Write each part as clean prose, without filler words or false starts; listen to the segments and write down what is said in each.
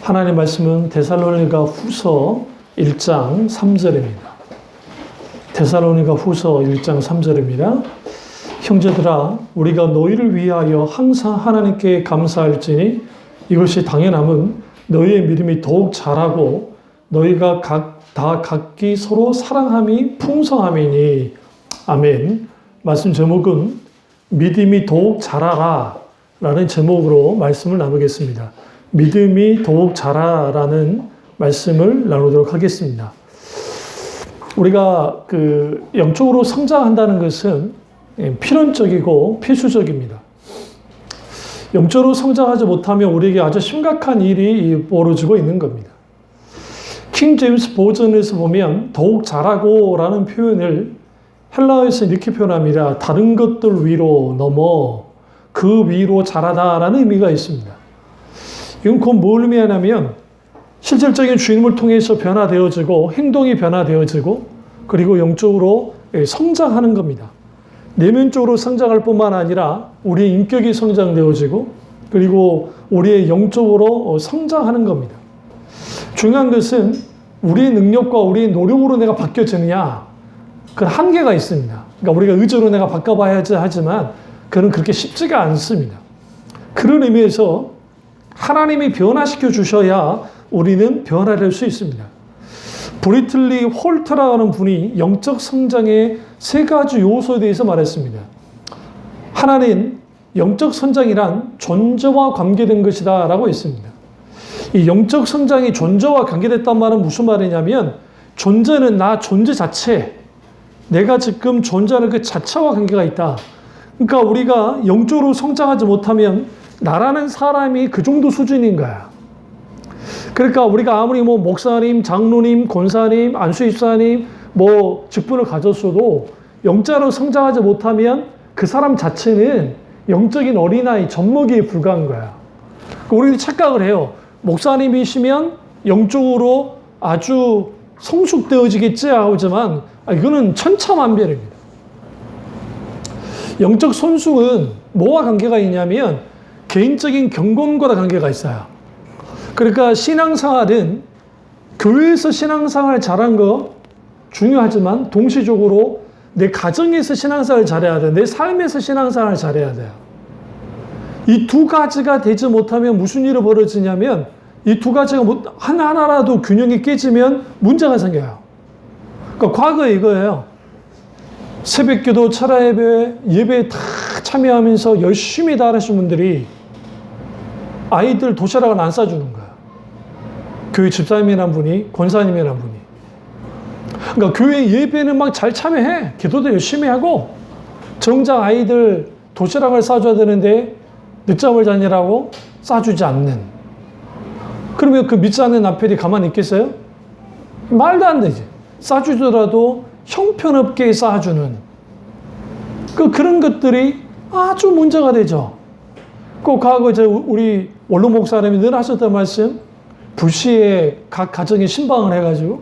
하나님 말씀은 데살로니가 후서 1장 3절입니다. 데살로니가 후서 1장 3절입니다. 형제들아, 우리가 너희를 위하여 항상 하나님께 감사할지니 이것이 당연함은 너희의 믿음이 더욱 자라고 너희가 다 각기 서로 사랑함이 풍성함이니. 아멘. 말씀 제목은 믿음이 더욱 자라라 라는 제목으로 말씀을 나누겠습니다. 믿음이 더욱 자라라는 말씀을 나누도록 하겠습니다. 우리가 영적으로 성장한다는 것은 필연적이고 필수적입니다. 영적으로 성장하지 못하면 우리에게 아주 심각한 일이 벌어지고 있는 겁니다. 킹 제임스 버전에서 보면 더욱 자라고 라는 표현을 헬라어에서 이렇게 표현합니다. 다른 것들 위로 넘어 그 위로 자라다 라는 의미가 있습니다. 이건 곧 뭘 의미하냐면 실질적인 주님을 통해서 변화되어지고 행동이 변화되어지고 그리고 영적으로 성장하는 겁니다. 내면적으로 성장할 뿐만 아니라 우리의 인격이 성장되어지고 그리고 우리의 영적으로 성장하는 겁니다. 중요한 것은 우리의 능력과 우리의 노력으로 내가 바뀌어지느냐, 그건 한계가 있습니다. 그러니까 우리가 의지로 내가 바꿔봐야지 하지만 그건 그렇게 쉽지가 않습니다. 그런 의미에서 하나님이 변화시켜 주셔야 우리는 변화될 수 있습니다. 브리틀리 홀트라는 분이 영적 성장의 세 가지 요소에 대해서 말했습니다. 하나는 영적 성장이란 존재와 관계된 것이다 라고 했습니다. 이 영적 성장이 존재와 관계됐단 말은 무슨 말이냐면 존재는 나 존재 자체, 내가 지금 존재하는 그 자체와 관계가 있다. 그러니까 우리가 영적으로 성장하지 못하면 나라는 사람이 그 정도 수준인 거야. 그러니까 우리가 아무리 목사님, 장로님, 권사님, 안수집사님 직분을 가졌어도 영적으로 성장하지 못하면 그 사람 자체는 영적인 어린아이, 젖먹이에 불과한 거야. 우리는 착각을 해요. 목사님이시면 영적으로 아주 성숙되어지겠지 하지만 이거는 천차만별입니다. 영적 손숙은 뭐와 관계가 있냐면 개인적인 경건과 관계가 있어요. 그러니까 신앙생활은 교회에서 신앙생활 잘한 거 중요하지만 동시적으로 내 가정에서 신앙생활 잘해야 돼. 내 삶에서 신앙생활 잘해야 돼요. 이 두 가지가 되지 못하면 무슨 일이 벌어지냐면 이 두 가지가 하나라도 균형이 깨지면 문제가 생겨요. 그러니까 과거에 이거예요. 새벽기도, 예배에 다 참여하면서 열심히 다 하신 분들이 아이들 도시락을 안 싸주는 거야. 교회 집사님이란 분이, 권사님이란 분이. 그러니까 교회 예배는 막 잘 참여해. 기도도 열심히 하고 정작 아이들 도시락을 싸줘야 되는데 늦잠을 자느라고 싸주지 않는. 그러면 그 믿지 않는 남편이 가만히 있겠어요? 말도 안 되지. 싸주더라도 형편없게 싸주는 그런 것들이 아주 문제가 되죠. 꼭 과거 우리 원로 목사님이 늘 하셨던 말씀, 불시에 각 가정에 신방을 해가지고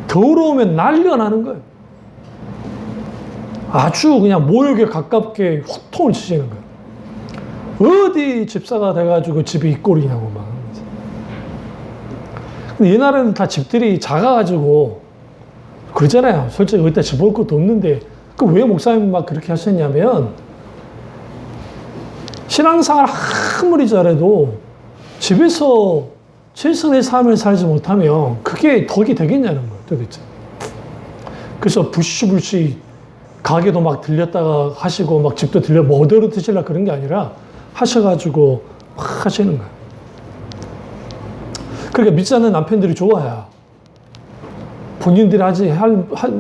더러우면 난리가 나는 거예요. 아주 그냥 모욕에 가깝게 호통을 치시는 거예요. 어디 집사가 돼가지고 집이 이 꼴이냐고 막. 근데 옛날에는 다 집들이 작아가지고 그러잖아요. 솔직히 어디다 집어올 것도 없는데 왜 목사님 막 그렇게 하셨냐면 신앙생활 아무리 잘해도 집에서 최선의 삶을 살지 못하면 그게 덕이 되겠냐는 거예요, 도대체. 그래서 부시부시 가게도 막 들렸다가 하시고 막 집도 어디로 드시려고 그런 게 아니라 하셔가지고 막 하시는 거예요. 그러니까 믿지 않는 남편들이 좋아요. 본인들이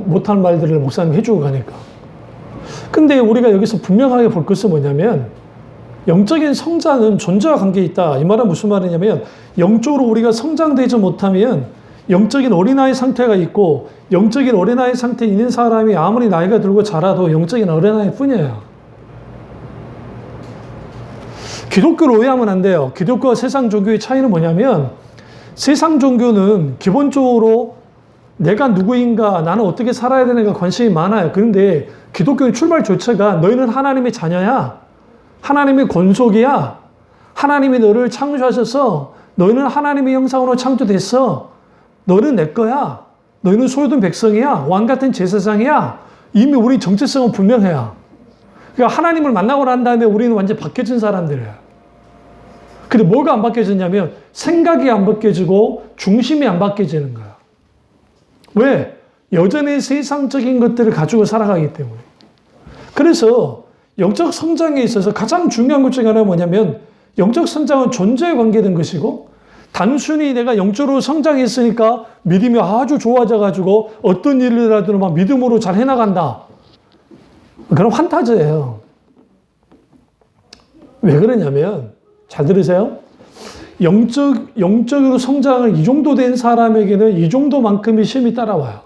못할 말들을 목사님이 해주고 가니까. 근데 우리가 여기서 분명하게 볼 것은 뭐냐면 영적인 성장은 존재와 관계에 있다. 이 말은 무슨 말이냐면 영적으로 우리가 성장되지 못하면 영적인 어린아이 상태가 있고 영적인 어린아이 상태에 있는 사람이 아무리 나이가 들고 자라도 영적인 어린아이 뿐이에요. 기독교를 오해하면 안 돼요. 기독교와 세상 종교의 차이는 뭐냐면 세상 종교는 기본적으로 내가 누구인가, 나는 어떻게 살아야 되는가 관심이 많아요. 그런데 기독교의 출발 조차가 너희는 하나님의 자녀야. 하나님의 권속이야. 하나님이 너를 창조하셔서 너희는 하나님의 형상으로 창조됐어. 너는 내 거야. 너희는 소유된 백성이야. 왕 같은 제사장이야. 이미 우리 정체성은 분명해요. 그러니까 하나님을 만나고 난 다음에 우리는 완전 바뀌어진 사람들이에요. 근데 뭐가 안 바뀌어졌냐면 생각이 안 바뀌어지고 중심이 안 바뀌어지는 거야. 왜? 여전히 세상적인 것들을 가지고 살아가기 때문에. 그래서 영적 성장에 있어서 가장 중요한 것 중에 하나가 뭐냐면 영적 성장은 존재에 관계된 것이고 단순히 내가 영적으로 성장했으니까 믿음이 아주 좋아져가지고 어떤 일이라도 막 믿음으로 잘 해나간다. 그런 환타지예요. 왜 그러냐면 잘 들으세요. 영적으로 성장을 이 정도 된 사람에게는 이 정도만큼의 시험이 따라와요.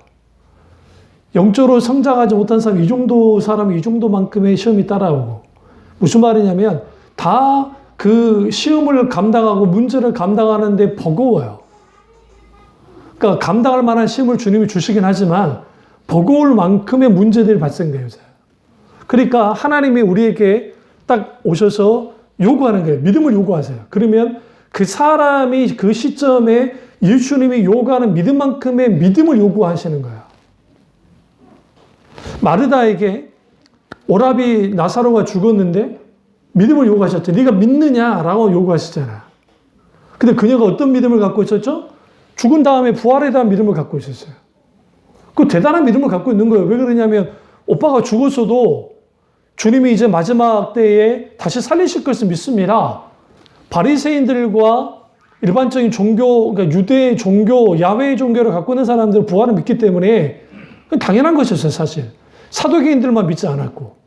영적으로 성장하지 못한 사람이 이 정도만큼의 시험이 따라오고. 무슨 말이냐면 다 그 시험을 감당하고 문제를 감당하는데 버거워요. 그러니까 감당할 만한 시험을 주님이 주시긴 하지만 버거울 만큼의 문제들이 발생돼요. 그러니까 하나님이 우리에게 딱 오셔서 요구하는 거예요. 믿음을 요구하세요. 그러면 그 사람이 그 시점에 예수님이 요구하는 믿음만큼의 믿음을 요구하시는 거예요. 마르다에게 오라비 나사로가 죽었는데 믿음을 요구하셨죠. 네가 믿느냐라고 요구하시잖아요. 근데 그녀가 어떤 믿음을 갖고 있었죠? 죽은 다음에 부활에 대한 믿음을 갖고 있었어요. 그 대단한 믿음을 갖고 있는 거예요. 왜 그러냐면 오빠가 죽었어도 주님이 이제 마지막 때에 다시 살리실 것을 믿습니다. 바리새인들과 일반적인 종교, 그러니까 유대 종교, 야훼 종교를 갖고 있는 사람들은 부활을 믿기 때문에 당연한 것이었어요, 사실. 사도계인들만 믿지 않았고.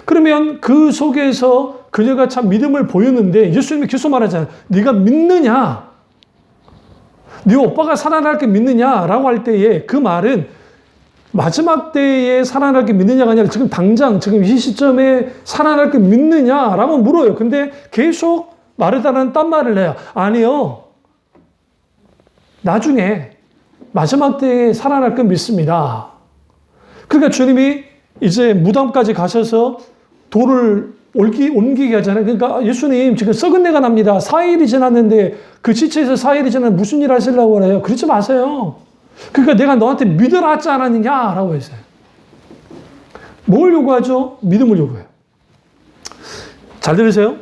그러면 그 속에서 그녀가 참 믿음을 보였는데 예수님이 계속 말하잖아요. 네가 믿느냐? 네 오빠가 살아날게 믿느냐라고 할 때에 그 말은 마지막 때에 살아날게 믿느냐가 아니라 지금 당장 지금 이 시점에 살아날게 믿느냐라고 물어요. 근데 계속 마르다는 딴 말을 해요. 아니요. 나중에 마지막 때에 살아날게 믿습니다. 그러니까 주님이 이제 무덤까지 가셔서 돌을 옮기게 하잖아요. 그러니까 예수님 지금 썩은 내가 납니다. 4일이 지났는데 그 지체에서 4일이 지나면 무슨 일 하시려고 그래요? 그러지 마세요. 그러니까 내가 너한테 믿으라 하지 않았느냐라고 했어요. 뭘 요구하죠? 믿음을 요구해요. 잘 들으세요.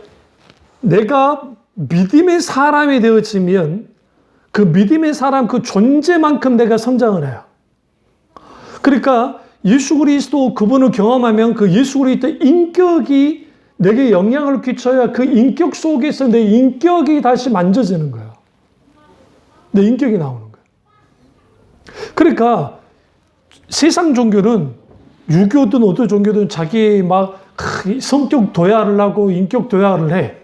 내가 믿음의 사람이 되어지면 그 믿음의 사람 그 존재만큼 내가 성장을 해요. 그러니까 예수 그리스도 그분을 경험하면 그 예수 그리스도의 인격이 내게 영향을 끼쳐야 그 인격 속에서 내 인격이 다시 만져지는 거예요. 내 인격이 나오는 거예요. 그러니까 세상 종교는 유교든 어떤 종교든 자기 막 성격 도야를 하고 인격 도야를 해.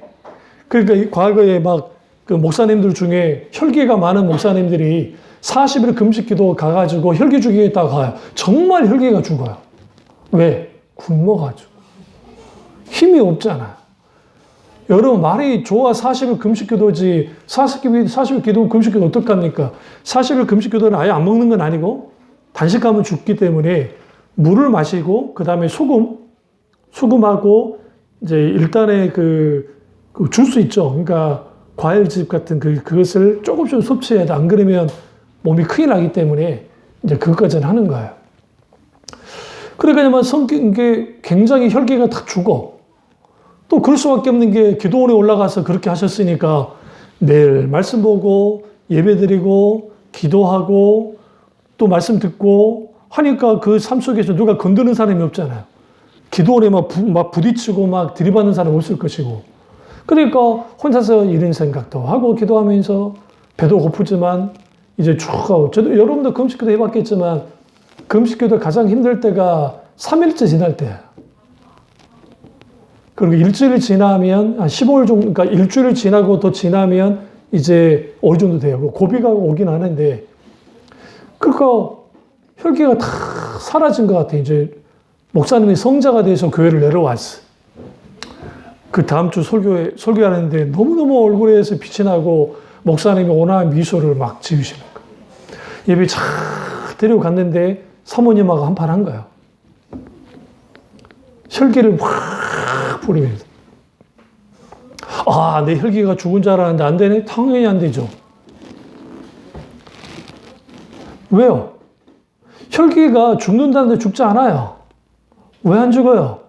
그러니까 과거에 막 그 목사님들 중에 혈기가 많은 목사님들이 40일 금식기도 가가지고 혈기 주기에다가 가요. 정말 혈기가 죽어요. 왜? 굶어가지고. 힘이 없잖아요. 여러분 말이 좋아 40일 금식기도지 40일 기도 금식기도 어떡합니까? 40일 금식기도는 아예 안 먹는 건 아니고 단식하면 죽기 때문에 물을 마시고 그 다음에 소금하고 이제 일단의 그 주스 있죠. 그러니까 과일즙 같은 그것을 조금씩 섭취해야 돼. 안 그러면 몸이 큰일 나기 때문에 이제 그것까지는 하는 거예요. 그러니까 성격이 굉장히 혈기가 다 죽어. 또 그럴 수밖에 없는 게 기도원에 올라가서 그렇게 하셨으니까 매일 말씀 보고 예배 드리고 기도하고 또 말씀 듣고 하니까 그 삶 속에서 누가 건드는 사람이 없잖아요. 기도원에 막 부딪히고 막 들이받는 사람이 없을 것이고. 그러니까 혼자서 이런 생각도 하고 기도하면서 배도 고프지만 이제 쭉 하고. 저도 여러분도 금식기도 해봤겠지만 금식기도 가장 힘들 때가 3일째 지날 때예요. 그리고 일주일 지나면 한 15일 정도, 그러니까 일주일 지나고 더 지나면 이제 어느 정도 돼요. 고비가 오긴 하는데, 그러니까 혈기가 다 사라진 것 같아요. 이제 목사님이 성자가 돼서 교회를 내려왔어. 그 다음 주 설교하는데 너무너무 얼굴에서 빛이 나고 목사님이 온화한 미소를 막 지으시는 거예요. 예배 쫙 데리고 갔는데 사모님하고 한판 한 거예요. 혈기를 확 뿌리면서. 아, 내 혈기가 죽은 줄 알았는데 안 되네? 당연히 안 되죠. 왜요? 혈기가 죽는다는데 죽지 않아요. 왜 안 죽어요?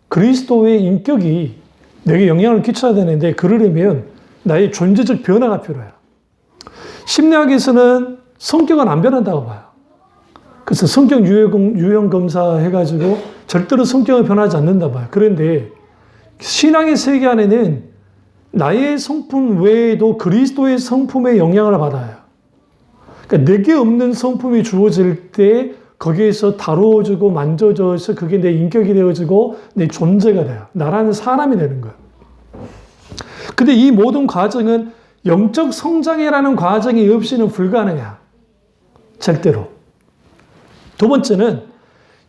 그리스도의 인격이 내게 영향을 끼쳐야 되는데 그러려면 나의 존재적 변화가 필요해요. 심리학에서는 성격은 안 변한다고 봐요. 그래서 성격 유형 검사 해가지고 절대로 성격은 변하지 않는다 봐요. 그런데 신앙의 세계 안에는 나의 성품 외에도 그리스도의 성품의 영향을 받아요. 그러니까 내게 없는 성품이 주어질 때 거기에서 다루어지고 만져져서 그게 내 인격이 되어지고 내 존재가 돼요. 나라는 사람이 되는 거예요. 근데 이 모든 과정은 영적 성장이라는 과정이 없이는 불가능해요. 절대로. 두 번째는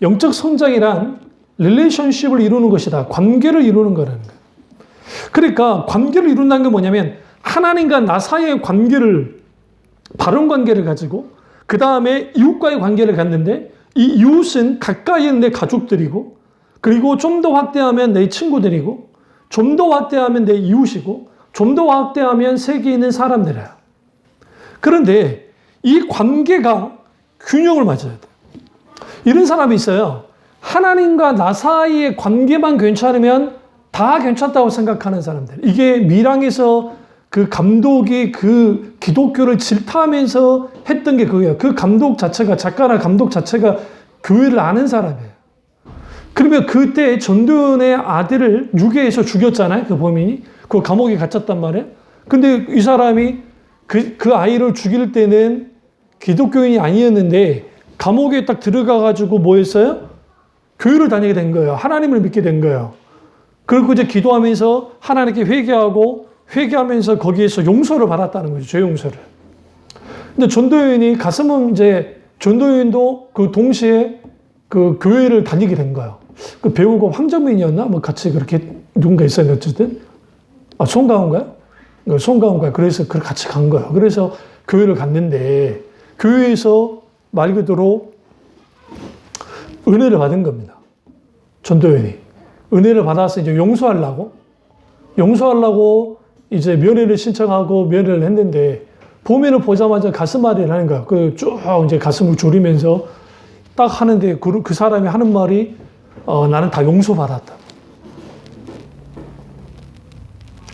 영적 성장이란 릴레이션십을 이루는 것이다. 관계를 이루는 거라는 거예요. 그러니까 관계를 이룬다는 게 뭐냐면 하나님과 나 사이의 관계를, 바른 관계를 가지고 그 다음에 이웃과의 관계를 갖는데 이 이웃은 가까이 있는 내 가족들이고 그리고 좀 더 확대하면 내 친구들이고 좀 더 확대하면 내 이웃이고 좀 더 확대하면 세계에 있는 사람들이야. 그런데 이 관계가 균형을 맞아야 돼. 이런 사람이 있어요. 하나님과 나 사이의 관계만 괜찮으면 다 괜찮다고 생각하는 사람들. 이게 밀양에서 그 감독이 그 기독교를 질타하면서 했던 게 그거예요. 그 감독 자체가, 작가나 감독 자체가 교회를 아는 사람이에요. 그러면 그때 전도연의 아들을 유괴해서 죽였잖아요. 그 범인이. 그 감옥에 갇혔단 말이에요. 근데 이 사람이 그 아이를 죽일 때는 기독교인이 아니었는데 감옥에 딱 들어가가지고 뭐 했어요? 교회를 다니게 된 거예요. 하나님을 믿게 된 거예요. 그리고 이제 기도하면서 하나님께 회개하면서 거기에서 용서를 받았다는 거죠. 죄 용서를. 근데 전도연이 가슴은 이제 전도연도 그 동시에 그 교회를 다니게 된 거예요. 그 배우가 황정민이었나? 뭐 같이 그렇게 누군가 있었는데 어쨌든. 아, 송가은가요? 송가은가요? 그래서 같이 간 거예요. 그래서 교회를 갔는데 교회에서 말 그대로 은혜를 받은 겁니다. 전도연이. 은혜를 받아서 이제 용서하려고 이제 면회를 신청하고 면회를 했는데 보면을 보자마자 가슴앓이를 하는 거야. 그 쭉 이제 가슴을 졸이면서 딱 하는데 그 사람이 하는 말이 나는 다 용서받았다.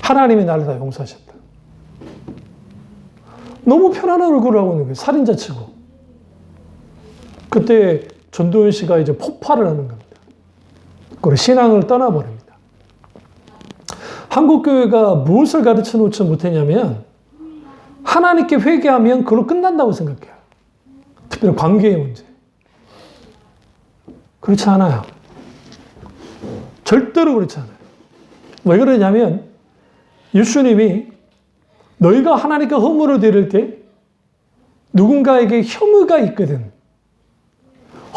하나님이 나를 다 용서하셨다. 너무 편안한 얼굴을 하고 있는 거예요. 살인자 치고. 그때 전도연 씨가 이제 폭발을 하는 겁니다. 그리고 신앙을 떠나버립니다. 한국교회가 무엇을 가르쳐 놓지 못했냐면 하나님께 회개하면 그걸로 끝난다고 생각해요. 특별히 관계의 문제. 그렇지 않아요. 절대로 그렇지 않아요. 왜 그러냐면 예수님이 너희가 하나님께 허물을 드릴 때 누군가에게 혐의가 있거든.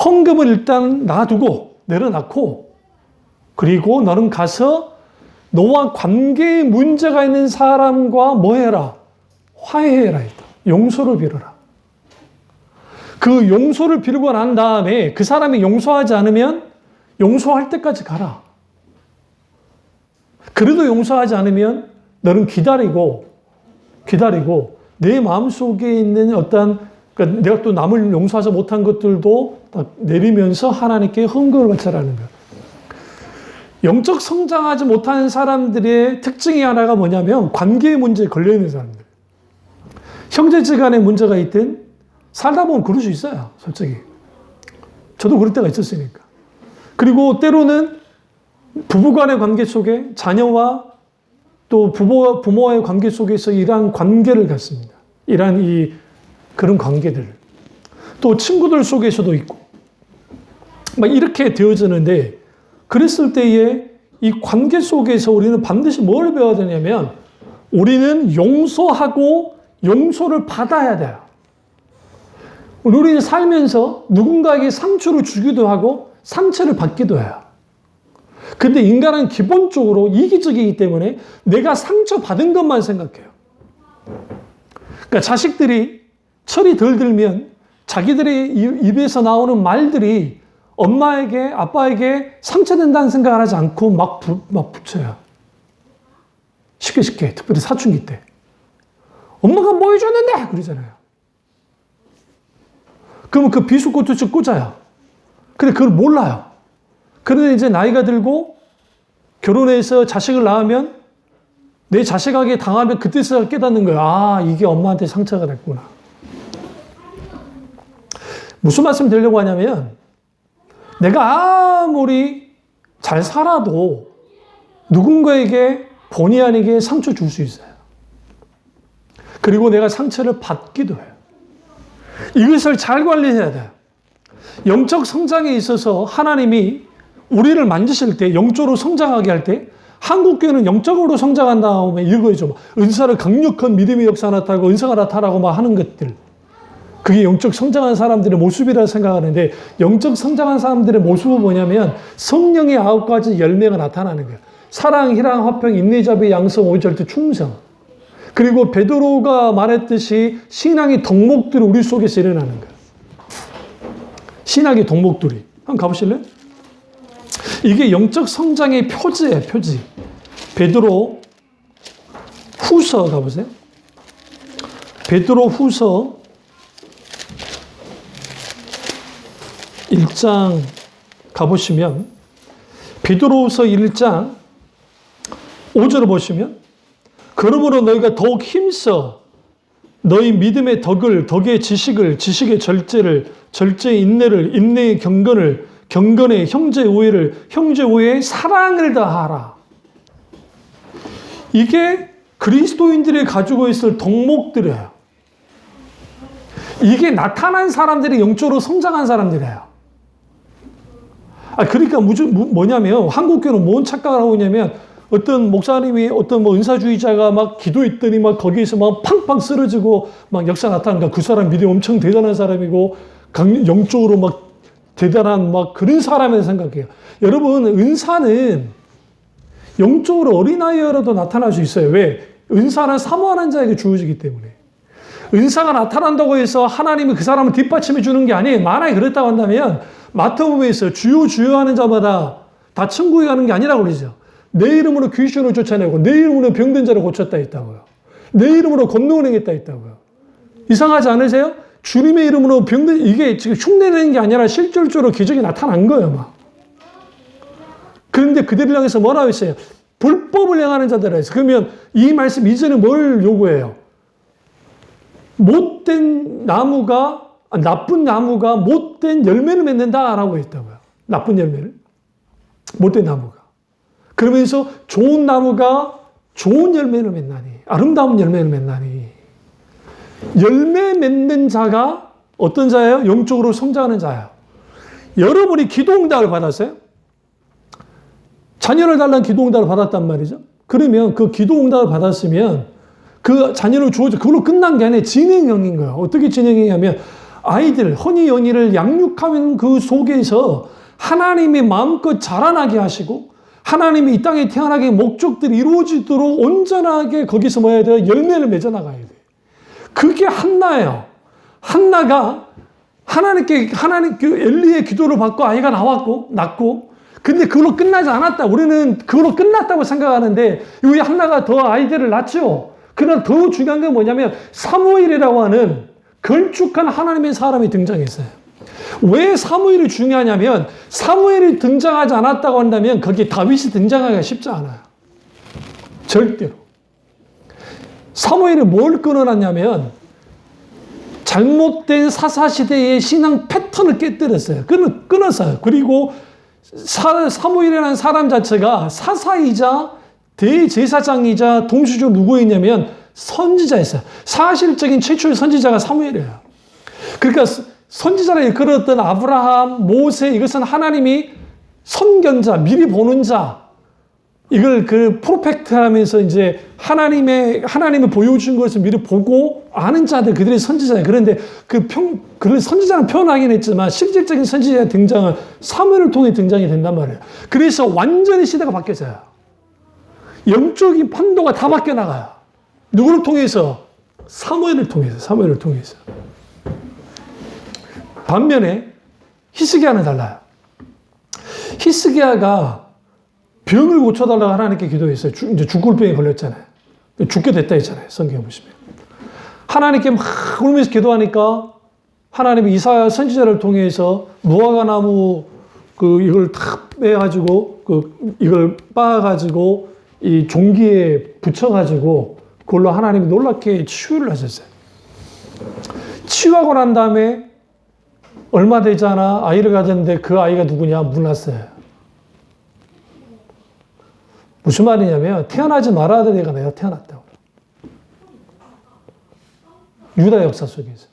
헌금을 일단 놔두고 내려놓고 그리고 너는 가서 너와 관계에 문제가 있는 사람과 뭐 해라? 화해해라. 용서를 빌어라. 그 용서를 빌고 난 다음에 그 사람이 용서하지 않으면 용서할 때까지 가라. 그래도 용서하지 않으면 너는 기다리고 내 마음속에 있는 어떤 그러니까 내가 또 남을 용서하지 못한 것들도 내리면서 하나님께 헌금을 바쳐라는 거예요. 영적 성장하지 못하는 사람들의 특징이 하나가 뭐냐면 관계의 문제에 걸려있는 사람들. 형제지간에 문제가 있든 살다 보면 그럴 수 있어요. 솔직히. 저도 그럴 때가 있었으니까. 그리고 때로는 부부간의 관계 속에 자녀와 또 부모와의 관계 속에서 이러한 관계를 갖습니다. 이러한 그런 관계들. 또 친구들 속에서도 있고. 막 이렇게 되어지는데 그랬을 때에 이 관계 속에서 우리는 반드시 뭘 배워야 되냐면 우리는 용서하고 용서를 받아야 돼요. 우리는 살면서 누군가에게 상처를 주기도 하고 상처를 받기도 해요. 근데 인간은 기본적으로 이기적이기 때문에 내가 상처받은 것만 생각해요. 그러니까 자식들이 철이 덜 들면 자기들의 입에서 나오는 말들이 엄마에게, 아빠에게 상처된다는 생각을 하지 않고 막 붙여요. 쉽게 특별히 사춘기 때 엄마가 뭐 해줬는데 그러잖아요. 그러면 그 비수꽃도 쭉 꽂아요. 근데 그걸 몰라요. 그런데 이제 나이가 들고 결혼해서 자식을 낳으면 내 자식에게 당하면 그때서야 깨닫는 거예요. 아, 이게 엄마한테 상처가 됐구나. 무슨 말씀 드리려고 하냐면 내가 아무리 잘 살아도 누군가에게 본의 아니게 상처 줄 수 있어요. 그리고 내가 상처를 받기도 해요. 이것을 잘 관리해야 돼요. 영적 성장에 있어서 하나님이 우리를 만드실 때, 영적으로 성장하게 할 때, 한국교회는 영적으로 성장한 다음에 이거죠. 은사를 강력한 믿음의 역사 나타나고 은사가 나타나고 막 하는 것들. 그게 영적 성장한 사람들의 모습이라 생각하는데, 영적 성장한 사람들의 모습은 뭐냐면 성령의 9가지 열매가 나타나는 거예요. 사랑, 희랑, 화평, 인내, 자비, 양성, 오직, 절대, 충성. 그리고 베드로가 말했듯이 신앙의 덕목들이 우리 속에서 일어나는 거예요. 신학의 덕목들이. 한번 가보실래요? 이게 영적 성장의 표지예요, 표지. 베드로 후서 가보세요. 베드로 후서 1장 가보시면, 베드로후서 1장 5절을 보시면, 그러므로 너희가 더욱 힘써 너희 믿음의 덕의 지식을, 지식의 절제를, 절제의 인내를, 인내의 경건을, 경건의 형제 우애를, 형제 우애의 사랑을 다하라. 이게 그리스도인들이 가지고 있을 덕목들이에요. 이게 나타난 사람들이 영적으로 성장한 사람들이에요. 그러니까 뭐냐면 한국교회는 뭔 착각을 하고 있냐면 어떤 목사님이 어떤 뭐 은사주의자가 막 기도했더니 막 거기에서 막 팡팡 쓰러지고 막 역사 나타나니까 그 사람 믿음이 엄청 대단한 사람이고 영적으로 막 대단한 막 그런 사람이라고 생각해요. 여러분, 은사는 영적으로 어린아이여라도 나타날 수 있어요. 왜? 은사는 사모하는 자에게 주어지기 때문에. 은사가 나타난다고 해서 하나님이 그 사람을 뒷받침해 주는 게 아니에요. 만약에 그랬다고 한다면 마태복음에서 주여 주여 하는 자마다 다 천국에 가는 게 아니라고 그러죠. 내 이름으로 귀신을 쫓아내고 내 이름으로 병든 자를 고쳤다 했다고요. 내 이름으로 권능을 행했다 했다고요. 이상하지 않으세요? 주님의 이름으로 병든, 이게 지금 흉내내는 게 아니라 실질적으로 기적이 나타난 거예요, 막. 그런데 그들을 향해서 뭐라고 했어요? 불법을 행하는 자들이라 해서. 그러면 이 말씀 이전에 뭘 요구해요? 못된 나무가, 나쁜 나무가 못된 열매를 맺는다라고 했다고요. 나쁜 열매를. 못된 나무가. 그러면서 좋은 나무가 좋은 열매를 맺나니, 아름다운 열매를 맺나니. 열매 맺는 자가 어떤 자예요? 영적으로 성장하는 자예요. 여러분이 기도응답을 받았어요? 자녀를 달라는 기도응답을 받았단 말이죠. 그러면 그 기도응답을 받았으면 그 자녀를 주어져, 그걸로 끝난 게 아니라 진행형인 거예요. 어떻게 진행형이냐면 아이들, 허니 연희를 양육하는 그 속에서 하나님이 마음껏 자라나게 하시고 하나님이 이 땅에 태어나게 목적들이 이루어지도록 온전하게 거기서 뭐 해야 돼요? 열매를 맺어나가야 돼요. 그게 한나예요. 한나가 하나님 그 엘리의 기도를 받고 아이가 낳고, 근데 그걸로 끝나지 않았다. 우리는 그걸로 끝났다고 생각하는데, 우리 한나가 더 아이들을 낳죠. 그러나 더 중요한 건 뭐냐면, 사무엘이라고 하는 걸쭉한 하나님의 사람이 등장했어요. 왜 사무엘이 중요하냐면, 사무엘이 등장하지 않았다고 한다면, 거기에 다윗이 등장하기가 쉽지 않아요. 절대로. 사무엘이 뭘 끊어놨냐면 잘못된 사사시대의 신앙 패턴을 깨뜨렸어요. 끊었어요. 그리고 사무엘이라는 사람 자체가 사사이자 대제사장이자 동시적으로 누구였냐면 선지자였어요. 사실적인 최초의 선지자가 사무엘이에요. 그러니까 선지자를 이끌었던 아브라함, 모세, 이것은 하나님이 선견자, 미리 보는 자, 이걸 그 프로펙트 하면서 이제 하나님이 보여준 것을 미리 보고 아는 자들, 그들이 선지자예요. 그런데 그 선지자는 표현하긴 했지만 실질적인 선지자의 등장은 사무엘을 통해 등장이 된단 말이에요. 그래서 완전히 시대가 바뀌어져요. 영적인 판도가 다 바뀌어 나가요. 누구를 통해서? 사무엘을 통해서. 반면에 히스기야는 달라요. 히스기야가 병을 고쳐달라고 하나님께 기도했어요. 이제 죽을 병에 걸렸잖아요. 죽게 됐다 했잖아요. 성경에 보시면. 하나님께 막 울면서 기도하니까 하나님이 이사야 선지자를 통해서 무화과 나무 이걸 탁 빼가지고 이걸 빻아가지고 이 종기에 붙여가지고 그걸로 하나님이 놀랍게 치유를 하셨어요. 치유하고 난 다음에 얼마 되지 않아 아이를 가졌는데 그 아이가 누구냐? 므낫세예요. 무슨 말이냐면 태어나지 말아야 될 애가 내가 태어났다고. 유다 역사 속에서.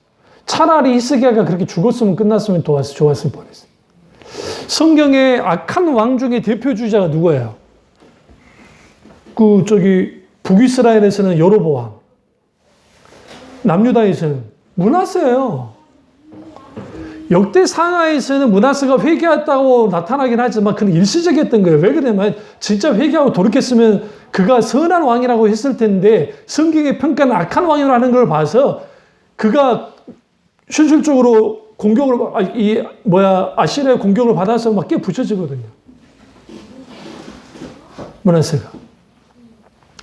차라리 히스기야가 그렇게 죽었으면 끝났으면 좋았을 뻔했어요. 성경의 악한 왕 중에 대표 주자가 누구예요? 북이스라엘에서는 여로보암, 남유다에서는 므낫세예요. 역대 상하에서는 므낫세가 회개했다고 나타나긴 하지만 그건 일시적이었던 거예요. 왜 그러냐면 진짜 회개하고 돌이켰으면 그가 선한 왕이라고 했을 텐데 성경의 평가는 악한 왕이라는 걸 봐서 그가 현실적으로 아시리아의 공격을 받아서 막 깨 부셔지거든요. 므낫세가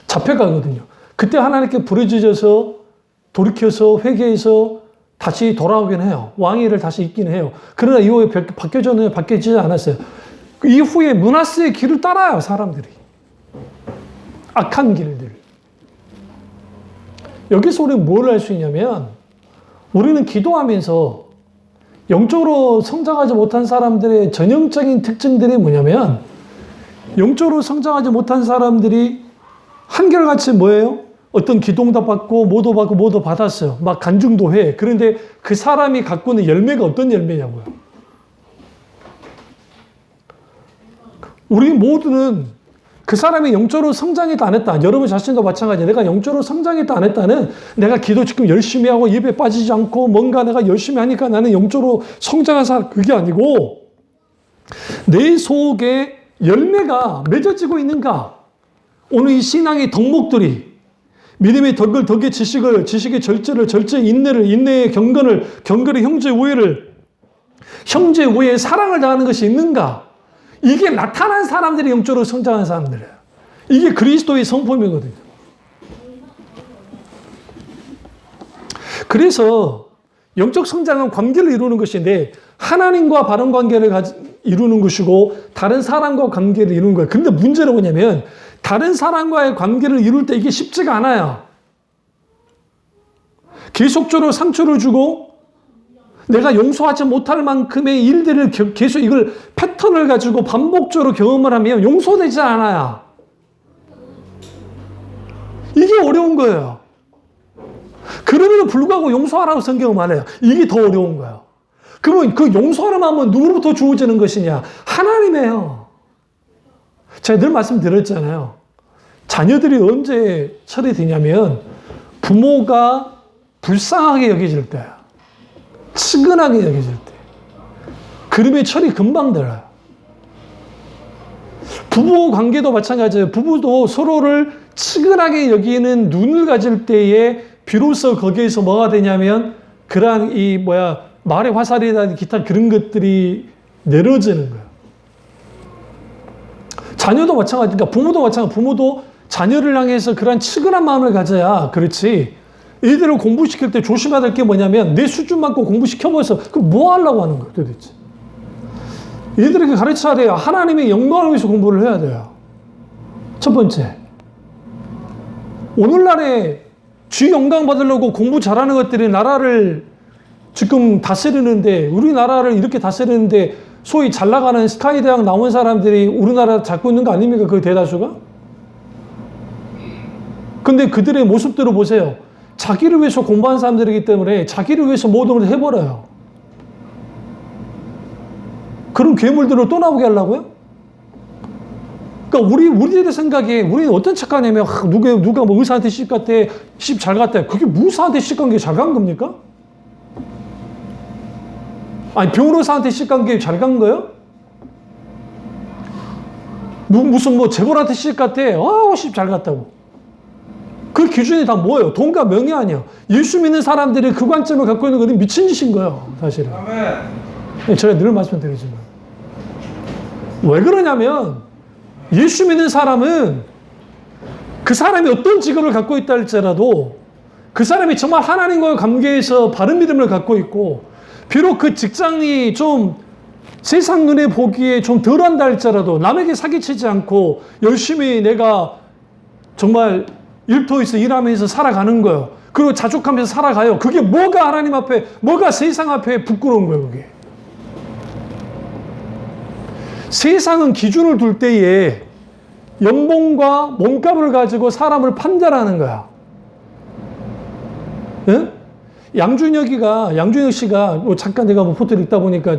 잡혀가거든요. 그때 하나님께 부르짖어서 돌이켜서 회개해서 다시 돌아오긴 해요. 왕위를 다시 잇긴 해요. 그러나 이후에 바뀌어지지 않았어요. 그 이후에 므낫세의 길을 따라요, 사람들이. 악한 길들. 여기서 우리는 뭘 할 수 있냐면 우리는 기도하면서 영적으로 성장하지 못한 사람들의 전형적인 특징들이 뭐냐면 영적으로 성장하지 못한 사람들이 한결같이 뭐예요? 어떤 기도응답 받고 모두 받았어요. 막 간증도 해. 그런데 그 사람이 갖고 있는 열매가 어떤 열매냐고요. 우리 모두는 그 사람이 영적으로 성장했다 안 했다. 여러분 자신도 마찬가지예요. 내가 영적으로 성장했다 안 했다는 내가 기도 지금 열심히 하고 예배 빠지지 않고 뭔가 내가 열심히 하니까 나는 영적으로 성장한 사람 그게 아니고 내 속에 열매가 맺어지고 있는가. 오늘 이 신앙의 덕목들이 믿음의 덕의 지식의 절제의 인내를, 인내의 경건의 형제의 우애를, 형제의 우애에 사랑을 다하는 것이 있는가? 이게 나타난 사람들이 영적으로 성장한 사람들이에요. 이게 그리스도의 성품이거든요. 그래서 영적 성장은 관계를 이루는 것인데 하나님과 바른 관계를 이루는 것이고 다른 사람과 관계를 이루는 거예요. 근데 문제는 뭐냐면 다른 사람과의 관계를 이룰 때 이게 쉽지가 않아요. 계속적으로 상처를 주고 내가 용서하지 못할 만큼의 일들을 계속 이걸 패턴을 가지고 반복적으로 경험을 하면 용서되지 않아요. 이게 어려운 거예요. 그럼에도 불구하고 용서하라고 성경은 말해요. 이게 더 어려운 거예요. 그러면 그 용서하라면 하면 누구로부터 주어지는 것이냐? 하나님이에요. 제가 늘 말씀드렸잖아요. 자녀들이 언제 철이 드냐면 부모가 불쌍하게 여겨질 때야. 측은하게 여겨질 때. 그러면 철이 금방 들어요. 부부 관계도 마찬가지예요. 부부도 서로를 측은하게 여기는 눈을 가질 때에 비로소 거기에서 뭐가 되냐면 그러한 말의 화살이나 기타 그런 것들이 내려지는 거예요. 자녀도 마찬가지니까 부모도 마찬가지. 부모도 자녀를 향해서 그러한 측은한 마음을 가져야 그렇지. 애들을 공부시킬 때 조심해야 될 게 뭐냐면 내 수준만큼 공부시켜버려서 그럼 뭐 하려고 하는 거예요 도대체. 애들에게 가르쳐야 돼요. 하나님의 영광을 위해서 공부를 해야 돼요. 첫 번째. 오늘날에 주 영광 받으려고 공부 잘하는 것들이 나라를 지금 다스리는데 우리나라를 이렇게 다스리는데 소위 잘 나가는 스카이 대학 나온 사람들이 우리나라 잡고 있는 거 아닙니까? 그 대다수가? 근데 그들의 모습들을 보세요. 자기를 위해서 공부한 사람들이기 때문에 자기를 위해서 모든 걸 해버려요. 그런 괴물들을 또 나오게 하려고요? 그러니까 우리들의 생각에 우리는 어떤 착각하냐면 누가 뭐 의사한테 시집 갔대, 시집 잘 갔대. 그게 의사한테 시집 간 게 잘 간 겁니까? 아니 변호사한테 시집 간 게 잘 간 거예요? 무슨 재벌한테 시집 갔대. 시집 잘 갔다고. 그 기준이 다 뭐예요? 돈과 명예 아니야. 예수 믿는 사람들이 그 관점을 갖고 있는 것은 미친 짓인 거예요. 사실은. 아멘. 제가 늘 말씀드리지만. 왜 그러냐면 예수 믿는 사람은 그 사람이 어떤 직업을 갖고 있다 할지라도 그 사람이 정말 하나님과의 관계에서 바른 믿음을 갖고 있고 비록 그 직장이 좀 세상 눈에 보기에 좀 덜한다 할지라도 남에게 사기치지 않고 열심히 내가 정말 일터에서 일하면서 살아가는 거예요. 그리고 자족하면서 살아가요. 그게 뭐가 하나님 앞에, 뭐가 세상 앞에 부끄러운 거예요, 그게. 세상은 기준을 둘 때에 연봉과 몸값을 가지고 사람을 판단하는 거야. 예? 양준혁 씨가 잠깐 내가 뭐 포털 읽다 보니까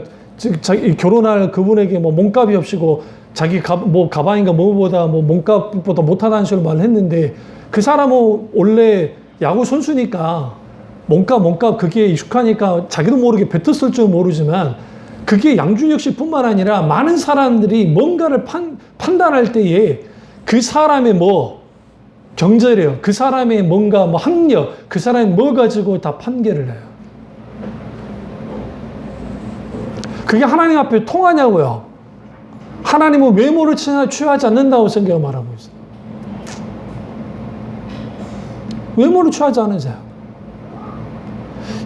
자기 결혼할 그분에게 뭐 몸값이 없이고 자기 가방인가 뭐보다 뭐 몸값보다 못하다는 식으로 말을 했는데 그 사람은 원래 야구 선수니까 몸값 그게 익숙하니까 자기도 모르게 뱉었을 줄 모르지만 그게 양준혁 씨뿐만 아니라 많은 사람들이 뭔가를 판단할 때에 그 사람의 뭐 경제력, 그 사람의 뭔가 뭐 학력, 그 사람이 뭐 가지고 다 판결을 해요. 그게 하나님 앞에 통하냐고요. 하나님은 외모를 취하지 않는다고 성경을 말하고 있어요. 외모를 취하지 않으세요.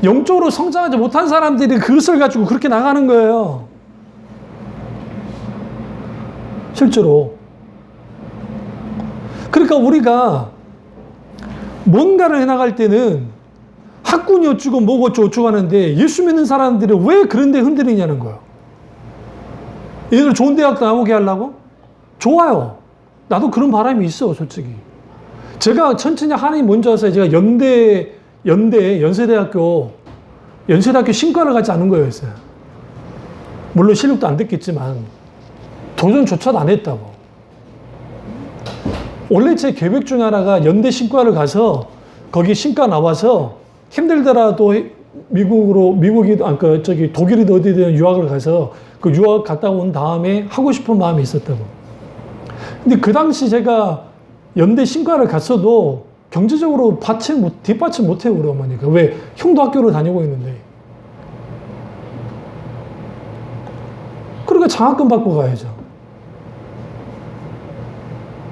영적으로 성장하지 못한 사람들이 그것을 가지고 그렇게 나가는 거예요. 실제로. 그러니까 우리가 뭔가를 해나갈 때는 학군이 어쩌고 뭐고 어쩌고 하는데 예수 믿는 사람들이 왜 그런 데 흔들리냐는 거예요. 얘들 좋은 대학 나오게 하려고? 좋아요. 나도 그런 바람이 있어, 솔직히. 제가 천천히 하나님 먼저 와서 제가 연세대학교 신과를 가지 않은 거였어요. 물론 실력도 안 됐겠지만 도전조차도 안 했다고. 원래 제 계획 중 하나가 연대 신과를 가서 거기 신과 나와서 힘들더라도 독일이든 어디든 유학을 가서 그 유학 갔다 온 다음에 하고 싶은 마음이 있었다고. 근데 그 당시 제가 연대 신과를 갔어도 경제적으로 뒷받침 못해요, 우리 어머니가. 왜? 형도 학교를 다니고 있는데. 그러니까 장학금 받고 가야죠.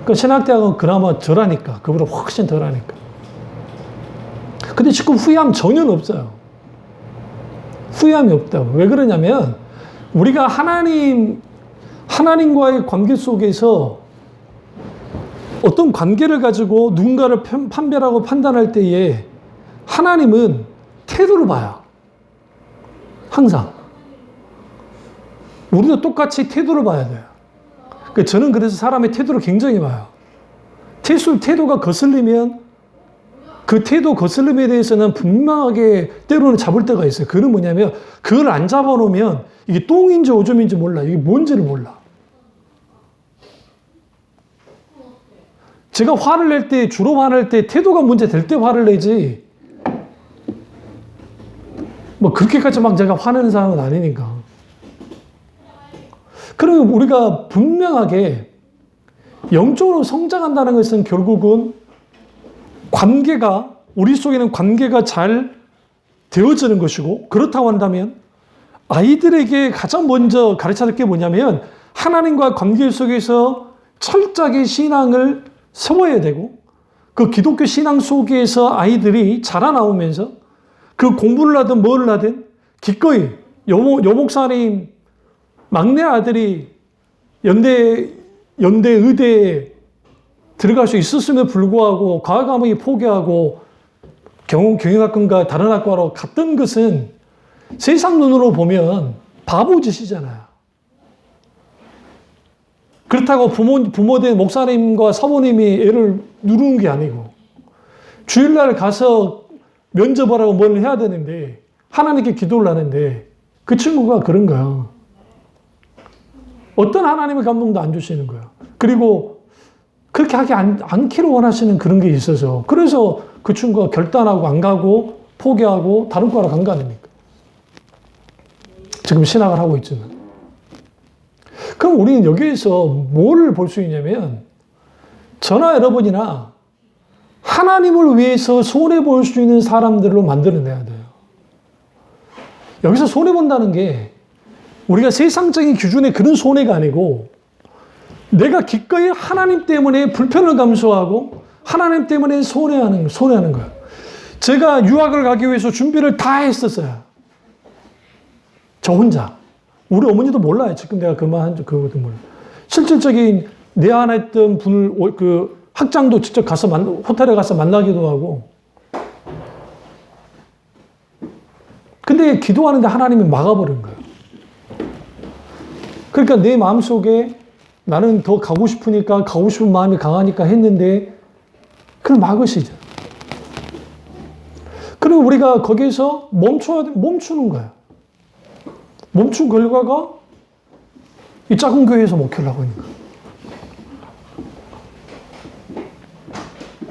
그러니까 신학대학은 그나마 덜하니까, 그보다 훨씬 덜하니까. 근데 지금 후회함 전혀 없어요. 후회함이 없다고. 왜 그러냐면, 우리가 하나님과의 관계 속에서 어떤 관계를 가지고 누군가를 판별하고 판단할 때에 하나님은 태도를 봐요. 항상. 우리도 똑같이 태도를 봐야 돼요. 저는 그래서 사람의 태도를 굉장히 봐요. 태도가 거슬리면 그 태도 거슬림에 대해서는 분명하게 때로는 잡을 때가 있어요. 그건 뭐냐면 그걸 안 잡아놓으면 이게 똥인지 오줌인지 몰라. 이게 뭔지를 몰라. 제가 화를 낼 때, 주로 화낼 때 태도가 문제 될 때 화를 내지 뭐 그렇게까지 막 제가 화내는 사람은 아니니까. 그러면 우리가 분명하게 영적으로 성장한다는 것은 결국은 우리 속에는 관계가 잘 되어지는 것이고, 그렇다고 한다면 아이들에게 가장 먼저 가르쳐야 될 게 뭐냐면 하나님과 관계 속에서 철저하게 신앙을 세워야 되고, 그 기독교 신앙 속에서 아이들이 자라나오면서 그 공부를 하든 뭘 하든 기꺼이 여목사님 막내 아들이 연대 의대에 들어갈 수 있었음에도 불구하고 과학과목이 포기하고 경영학과인가 다른 학과로 갔던 것은 세상 눈으로 보면 바보짓이잖아요. 그렇다고 부모된 목사님과 사모님이 애를 누르는 게 아니고 주일날 가서 면접을 하고 뭘 해야 되는데 하나님께 기도를 하는데 그 친구가 그런 거야. 어떤 하나님의 감동도 안 주시는 거야. 그리고 그렇게 하지 않기를 원하시는 그런 게 있어서 그래서 그 친구가 결단하고 안 가고 포기하고 다른 과로 간 거 아닙니까? 지금 신학을 하고 있지만. 그럼 우리는 여기에서 뭘 볼 수 있냐면 저나 여러분이나 하나님을 위해서 손해볼 수 있는 사람들로 만들어내야 돼요. 여기서 손해본다는 게 우리가 세상적인 기준의 그런 손해가 아니고 내가 기꺼이 하나님 때문에 불편을 감수하고 하나님 때문에 손해하는 거예요. 제가 유학을 가기 위해서 준비를 다 했었어요. 저 혼자. 우리 어머니도 몰라요. 지금 내가 그것도 몰라요. 실질적인 내 안에 있던 분을, 그 학장도 직접 가서 호텔에 가서 만나기도 하고. 근데 기도하는데 하나님이 막아버린 거예요. 그러니까 내 마음속에 나는 더 가고 싶으니까, 가고 싶은 마음이 강하니까 했는데, 그걸 막으시죠. 그리고 우리가 거기서 멈추는 거예요. 멈춘 결과가 이 작은 교회에서 목회를 하고 있는 거예요.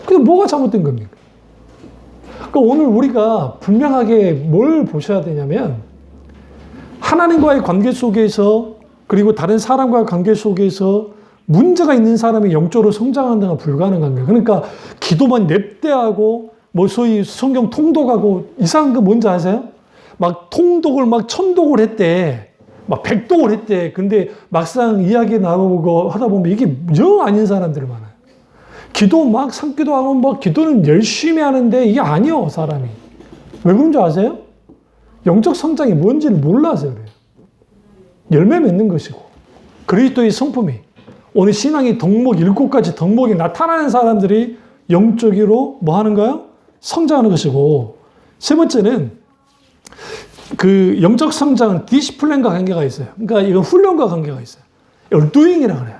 근데 뭐가 잘못된 겁니까? 그러니까 오늘 우리가 분명하게 뭘 보셔야 되냐면, 하나님과의 관계 속에서, 그리고 다른 사람과의 관계 속에서 문제가 있는 사람이 영적으로 성장한다가 불가능한 거예요. 그러니까 기도만 냅대하고, 뭐 소위 성경 통독하고, 이상한 거 뭔지 아세요? 막 통독을 막 1000독을 했대. 막 100독을 했대. 근데 막상 이야기 나오고 하다 보면 이게 영 아닌 사람들이 많아요. 기도 막 상기도 하고 막 기도는 열심히 하는데 이게 아니요, 사람이. 왜 그런 줄 아세요? 영적 성장이 뭔지를 몰라서 그래요. 열매 맺는 것이고. 그리스도의 성품이. 오늘 신앙의 덕목, 7가지 덕목이 나타나는 사람들이 영적으로 뭐 하는 거예요? 성장하는 것이고. 세 번째는 그 영적 성장은 디시플린과 관계가 있어요. 그러니까 이건 훈련과 관계가 있어요. 이걸 doing이라고 그래요.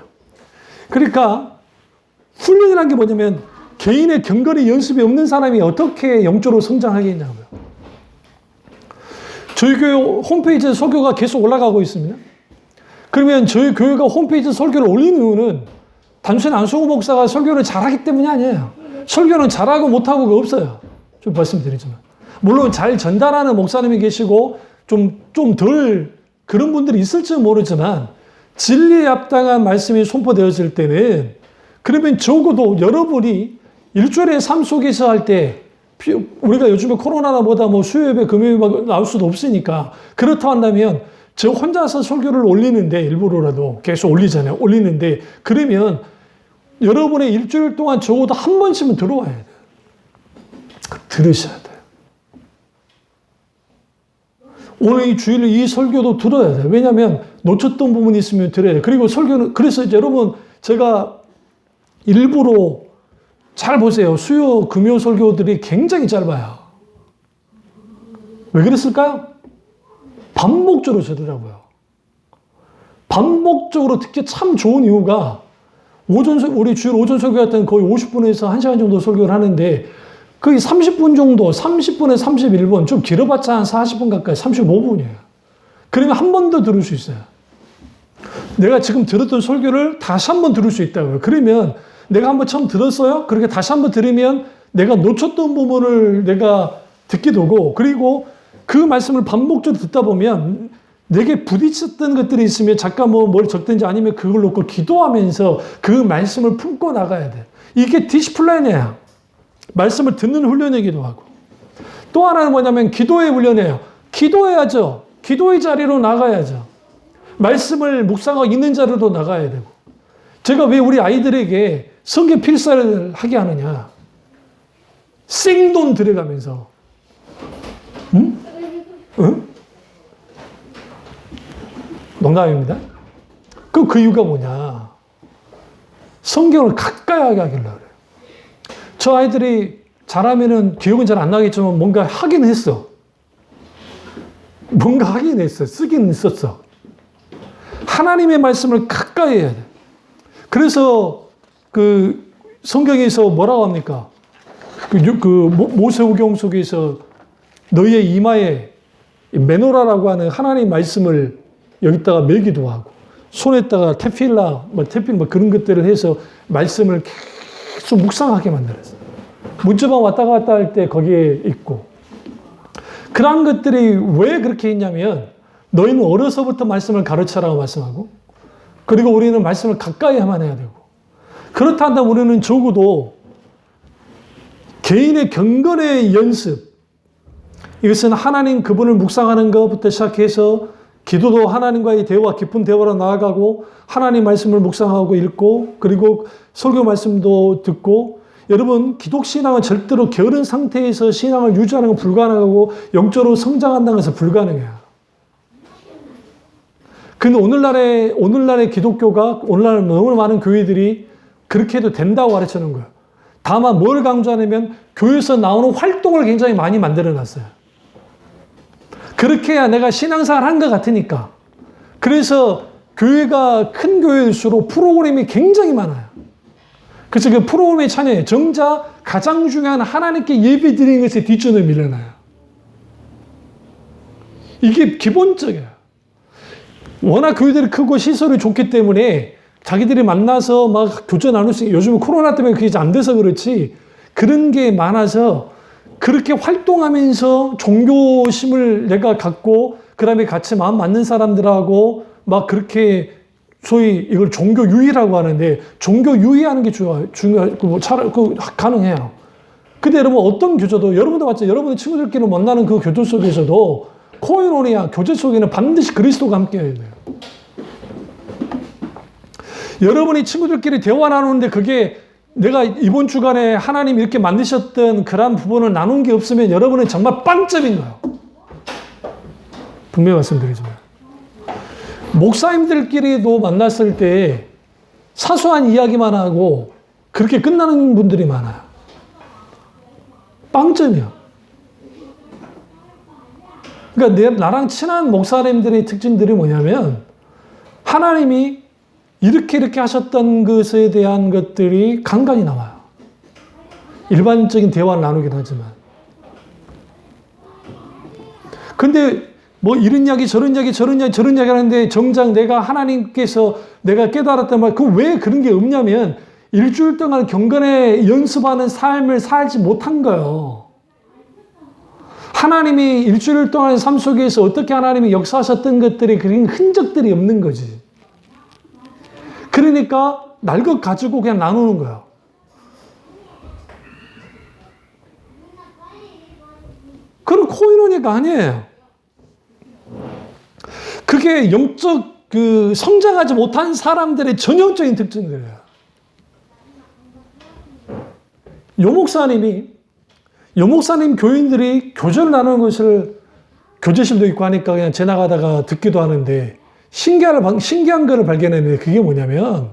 그러니까 훈련이라는 게 뭐냐면 개인의 경건의 연습이 없는 사람이 어떻게 영적으로 성장하겠냐고요. 저희 교회 홈페이지에 설교가 계속 올라가고 있습니다. 그러면 저희 교회가 홈페이지 설교를 올리는 이유는 단순히 안수호 목사가 설교를 잘하기 때문이 아니에요. 설교는 잘하고 못하고가 없어요. 좀 말씀드리지만. 물론 잘 전달하는 목사님이 계시고 좀 덜 그런 분들이 있을지 모르지만 진리에 합당한 말씀이 선포되어질 때는 그러면 적어도 여러분이 일주일의 삶 속에서 할 때 우리가 요즘에 코로나나 뭐다 뭐 수요예배 금요예배 나올 수도 없으니까 그렇다 한다면 저 혼자서 설교를 올리는데 일부러라도 계속 올리잖아요. 올리는데 그러면 여러분의 일주일 동안 적어도 한 번씩은 들어와야 돼요. 들으셔야 돼요. 오늘 이 주일 이 설교도 들어야 돼요. 왜냐하면 놓쳤던 부분이 있으면 들어야 돼요. 그리고 설교는 그래서 여러분 제가 일부러 잘 보세요. 수요 금요 설교들이 굉장히 짧아요. 왜 그랬을까요? 반복적으로 들으라고요. 반복적으로 듣기 참 좋은 이유가 우리 주일 오전 설교 같은 거의 50분에서 1시간 정도 설교를 하는데 거의 30분 정도, 30분에 31분, 좀 길어봤자 한 40분 가까이, 35분이에요. 그러면 한 번 더 들을 수 있어요. 내가 지금 들었던 설교를 다시 한 번 들을 수 있다고요. 그러면 내가 한번 처음 들었어요? 그렇게 다시 한번 들으면 내가 놓쳤던 부분을 내가 듣게 되고, 그리고 그 말씀을 반복적으로 듣다 보면 내게 부딪혔던 것들이 있으면 잠깐 뭘 적든지 아니면 그걸 놓고 기도하면서 그 말씀을 품고 나가야 돼. 이게 디시플린이에요. 말씀을 듣는 훈련이기도 하고. 또 하나는 뭐냐면 기도의 훈련이에요. 기도해야죠. 기도의 자리로 나가야죠. 말씀을 묵상하고 있는 자리로 나가야 되고. 제가 왜 우리 아이들에게 성경 필사를 하게 하느냐. 생돈 들여가면서. 응? 응? 농담입니다. 그 이유가 뭐냐. 성경을 가까이 하게 하길래 그래요. 저 아이들이 잘하면은 기억은 잘 안 나겠지만 뭔가 하긴 했어. 뭔가 하긴 했어. 쓰긴 있었어. 하나님의 말씀을 가까이 해야 돼. 그래서 그 성경에서 뭐라고 합니까? 모세오경 속에서 너희의 이마에 메노라라고 하는 하나님의 말씀을 여기다가 매기도 하고 손에다가 테필라, 테필 그런 것들을 해서 말씀을 계속 묵상하게 만들었어요. 문자방 왔다 갔다 할 때 거기에 있고. 그런 것들이 왜 그렇게 했냐면 너희는 어려서부터 말씀을 가르쳐라고 말씀하고 그리고 우리는 말씀을 가까이만 해야 되고 그렇다 한다면 우리는 적어도 개인의 경건의 연습 이것은 하나님 그분을 묵상하는 것부터 시작해서 기도도 하나님과의 대화, 깊은 대화로 나아가고 하나님 말씀을 묵상하고 읽고 그리고 설교 말씀도 듣고 여러분, 기독신앙은 절대로 게으른 상태에서 신앙을 유지하는 건 불가능하고 영적으로 성장한다는 것은 불가능해요. 근데 오늘날의 기독교가, 오늘날 너무 많은 교회들이 그렇게 해도 된다고 가르치는 거예요. 다만 뭘 강조하냐면 교회에서 나오는 활동을 굉장히 많이 만들어 놨어요. 그렇게 해야 내가 신앙생활 한 것 같으니까. 그래서 교회가 큰 교회일수록 프로그램이 굉장히 많아요. 그래서 그 프로그램에 참여해요. 정작 가장 중요한 하나님께 예배 드리는 것에 뒷전을 밀려나요. 이게 기본적이에요. 워낙 교회들이 크고 시설이 좋기 때문에 자기들이 만나서 막 교제 나눌 수 있어요. 요즘은 코로나 때문에 그게 안 돼서 그렇지 그런 게 많아서 그렇게 활동하면서 종교심을 내가 갖고 그 다음에 같이 마음 맞는 사람들하고 막 그렇게 소위 이걸 종교유의라고 하는데 종교유의하는 게 가능해요. 근데 여러분 어떤 교제도 여러분도 맞죠? 여러분의 친구들끼리 만나는 그 교제 속에서도 코이노니아 교제 속에는 반드시 그리스도가 함께 해야 돼요. 여러분이 친구들끼리 대화 나누는데 그게 내가 이번 주간에 하나님 이렇게 만드셨던 그런 부분을 나눈 게 없으면 여러분은 정말 빵점인 거예요. 분명히 말씀드리지만. 목사님들끼리도 만났을 때 사소한 이야기만 하고 그렇게 끝나는 분들이 많아요. 빵점이야. 그러니까 나랑 친한 목사님들의 특징들이 뭐냐면 하나님이 이렇게 하셨던 것에 대한 것들이 간간히 나와요. 일반적인 대화를 나누긴 하지만. 근데 뭐 이런 이야기 저런 이야기 하는데 정작 내가 하나님께서 내가 깨달았단 말, 왜 그런 게 없냐면 일주일 동안 경건에 연습하는 삶을 살지 못한 거예요. 하나님이 일주일 동안 삶 속에서 어떻게 하나님이 역사하셨던 것들이 그런 흔적들이 없는 거지. 그러니까 날 것 가지고 그냥 나누는 거야. 그건 코이노니가 아니에요. 그게 영적 성장하지 못한 사람들의 전형적인 특징들이에요. 요 목사님 교인들이 교제를 나누는 것을 교제실도 있고 하니까 그냥 지나가다가 듣기도 하는데 신기한 거를 발견했는데 그게 뭐냐면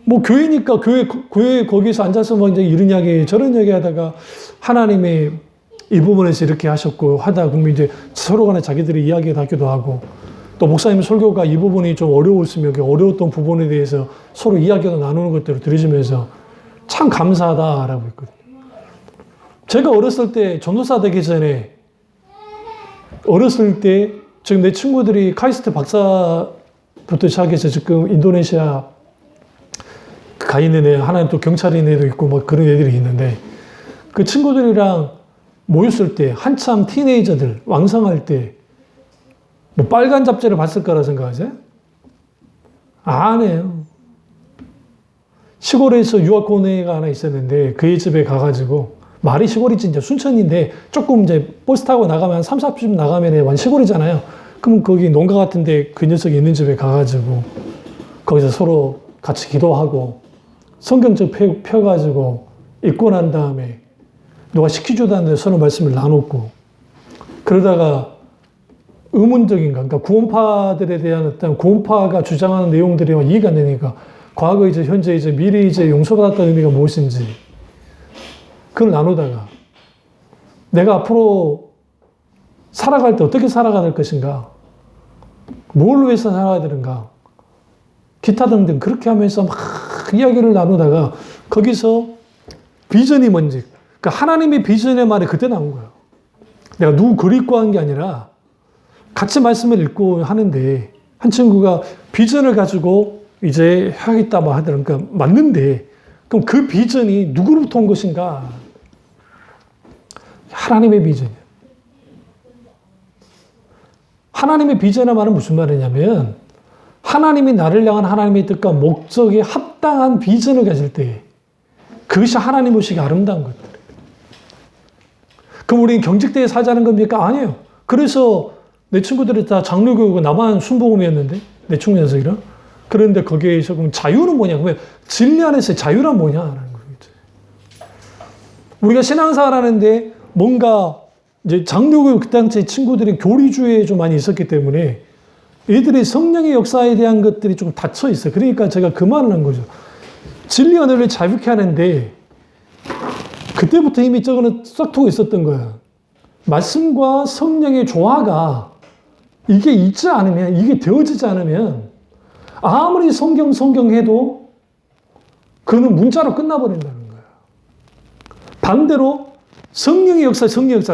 뭐 교회니까 교회 거기서 앉아서 막 이제 이런 이야기 저런 이야기 하다가 하나님이 이 부분에서 이렇게 하셨고 하다 보면 이제 서로 간에 자기들이 이야기를 하기도 하고 또 목사님 설교가 이 부분이 좀 어려웠으면 그 어려웠던 부분에 대해서 서로 이야기를 나누는 것들을 들으시면서 참 감사하다라고 했거든요. 제가 어렸을 때 전도사 되기 전에 어렸을 때 지금 내 친구들이 카이스트 박사부터 시작해서 지금 인도네시아 가 있는 애, 하나는 또 경찰인 애도 있고 뭐 그런 애들이 있는데 그 친구들이랑 모였을 때 한참 티네이저들 왕성할 때 뭐 빨간 잡지를 봤을 거라 생각하세요? 안 해요. 시골에서 유학 온 애가 하나 있었는데 그의 집에 가가지고 말이 시골이지 이제 순천인데 조금 이제 버스 타고 나가면 한 3, 40분 나가면 완전 시골이잖아요. 그럼 거기 농가 같은데 그 녀석이 있는 집에 가가지고 거기서 서로 같이 기도하고 성경책 펴가지고 읽고 난 다음에 누가 시키지도 않는데 서로 말씀을 나눴고 그러다가 의문적인가 그러니까 구원파들에 대한 어떤 구원파가 주장하는 내용들이 이해가 안 되니까 과거 이제 현재 이제 미래 이제 용서받았다는 의미가 무엇인지 그걸 나누다가 내가 앞으로 살아갈 때 어떻게 살아가야 될 것인가 뭘 위해서 살아야 되는가 기타 등등 그렇게 하면서 막 이야기를 나누다가 거기서 비전이 뭔지 그러니까 하나님의 비전의 말이 그때 나온 거예요. 내가 누구 글 읽고 한 게 아니라 같이 말씀을 읽고 하는데 한 친구가 비전을 가지고 이제 하겠다 뭐 하더라고요. 그러니까 맞는데 그럼 그 비전이 누구로부터 온 것인가? 하나님의 비전이에요. 하나님의 비전의 말은 무슨 말이냐면 하나님이 나를 향한 하나님의 뜻과 목적에 합당한 비전을 가질 때 그것이 하나님 보시기에 아름다운 것들. 그럼 우리는 경직되어 살자는 겁니까? 아니에요. 그래서 내 친구들이 다 장로교육은 나만 순복음이었는데 내 친구 녀석이랑 그런데 거기에서 그럼 자유는 뭐냐? 그러면 진리 안에서의 자유란 뭐냐? 라는 거겠죠. 우리가 신앙생활 하는데 뭔가 이제 장로교 그 당시 친구들이 교리주의에 좀 많이 있었기 때문에 애들이 성령의 역사에 대한 것들이 좀 닫혀 있어요. 그러니까 제가 그 말을 한 거죠. 진리 언어를 자유케 하는데 그때부터 이미 저거는 썩트고 있었던 거예요. 말씀과 성령의 조화가 이게 있지 않으면, 이게 되어지지 않으면 아무리 성경 해도 그거는 문자로 끝나버린다는 거예요. 반대로 성령의 역사,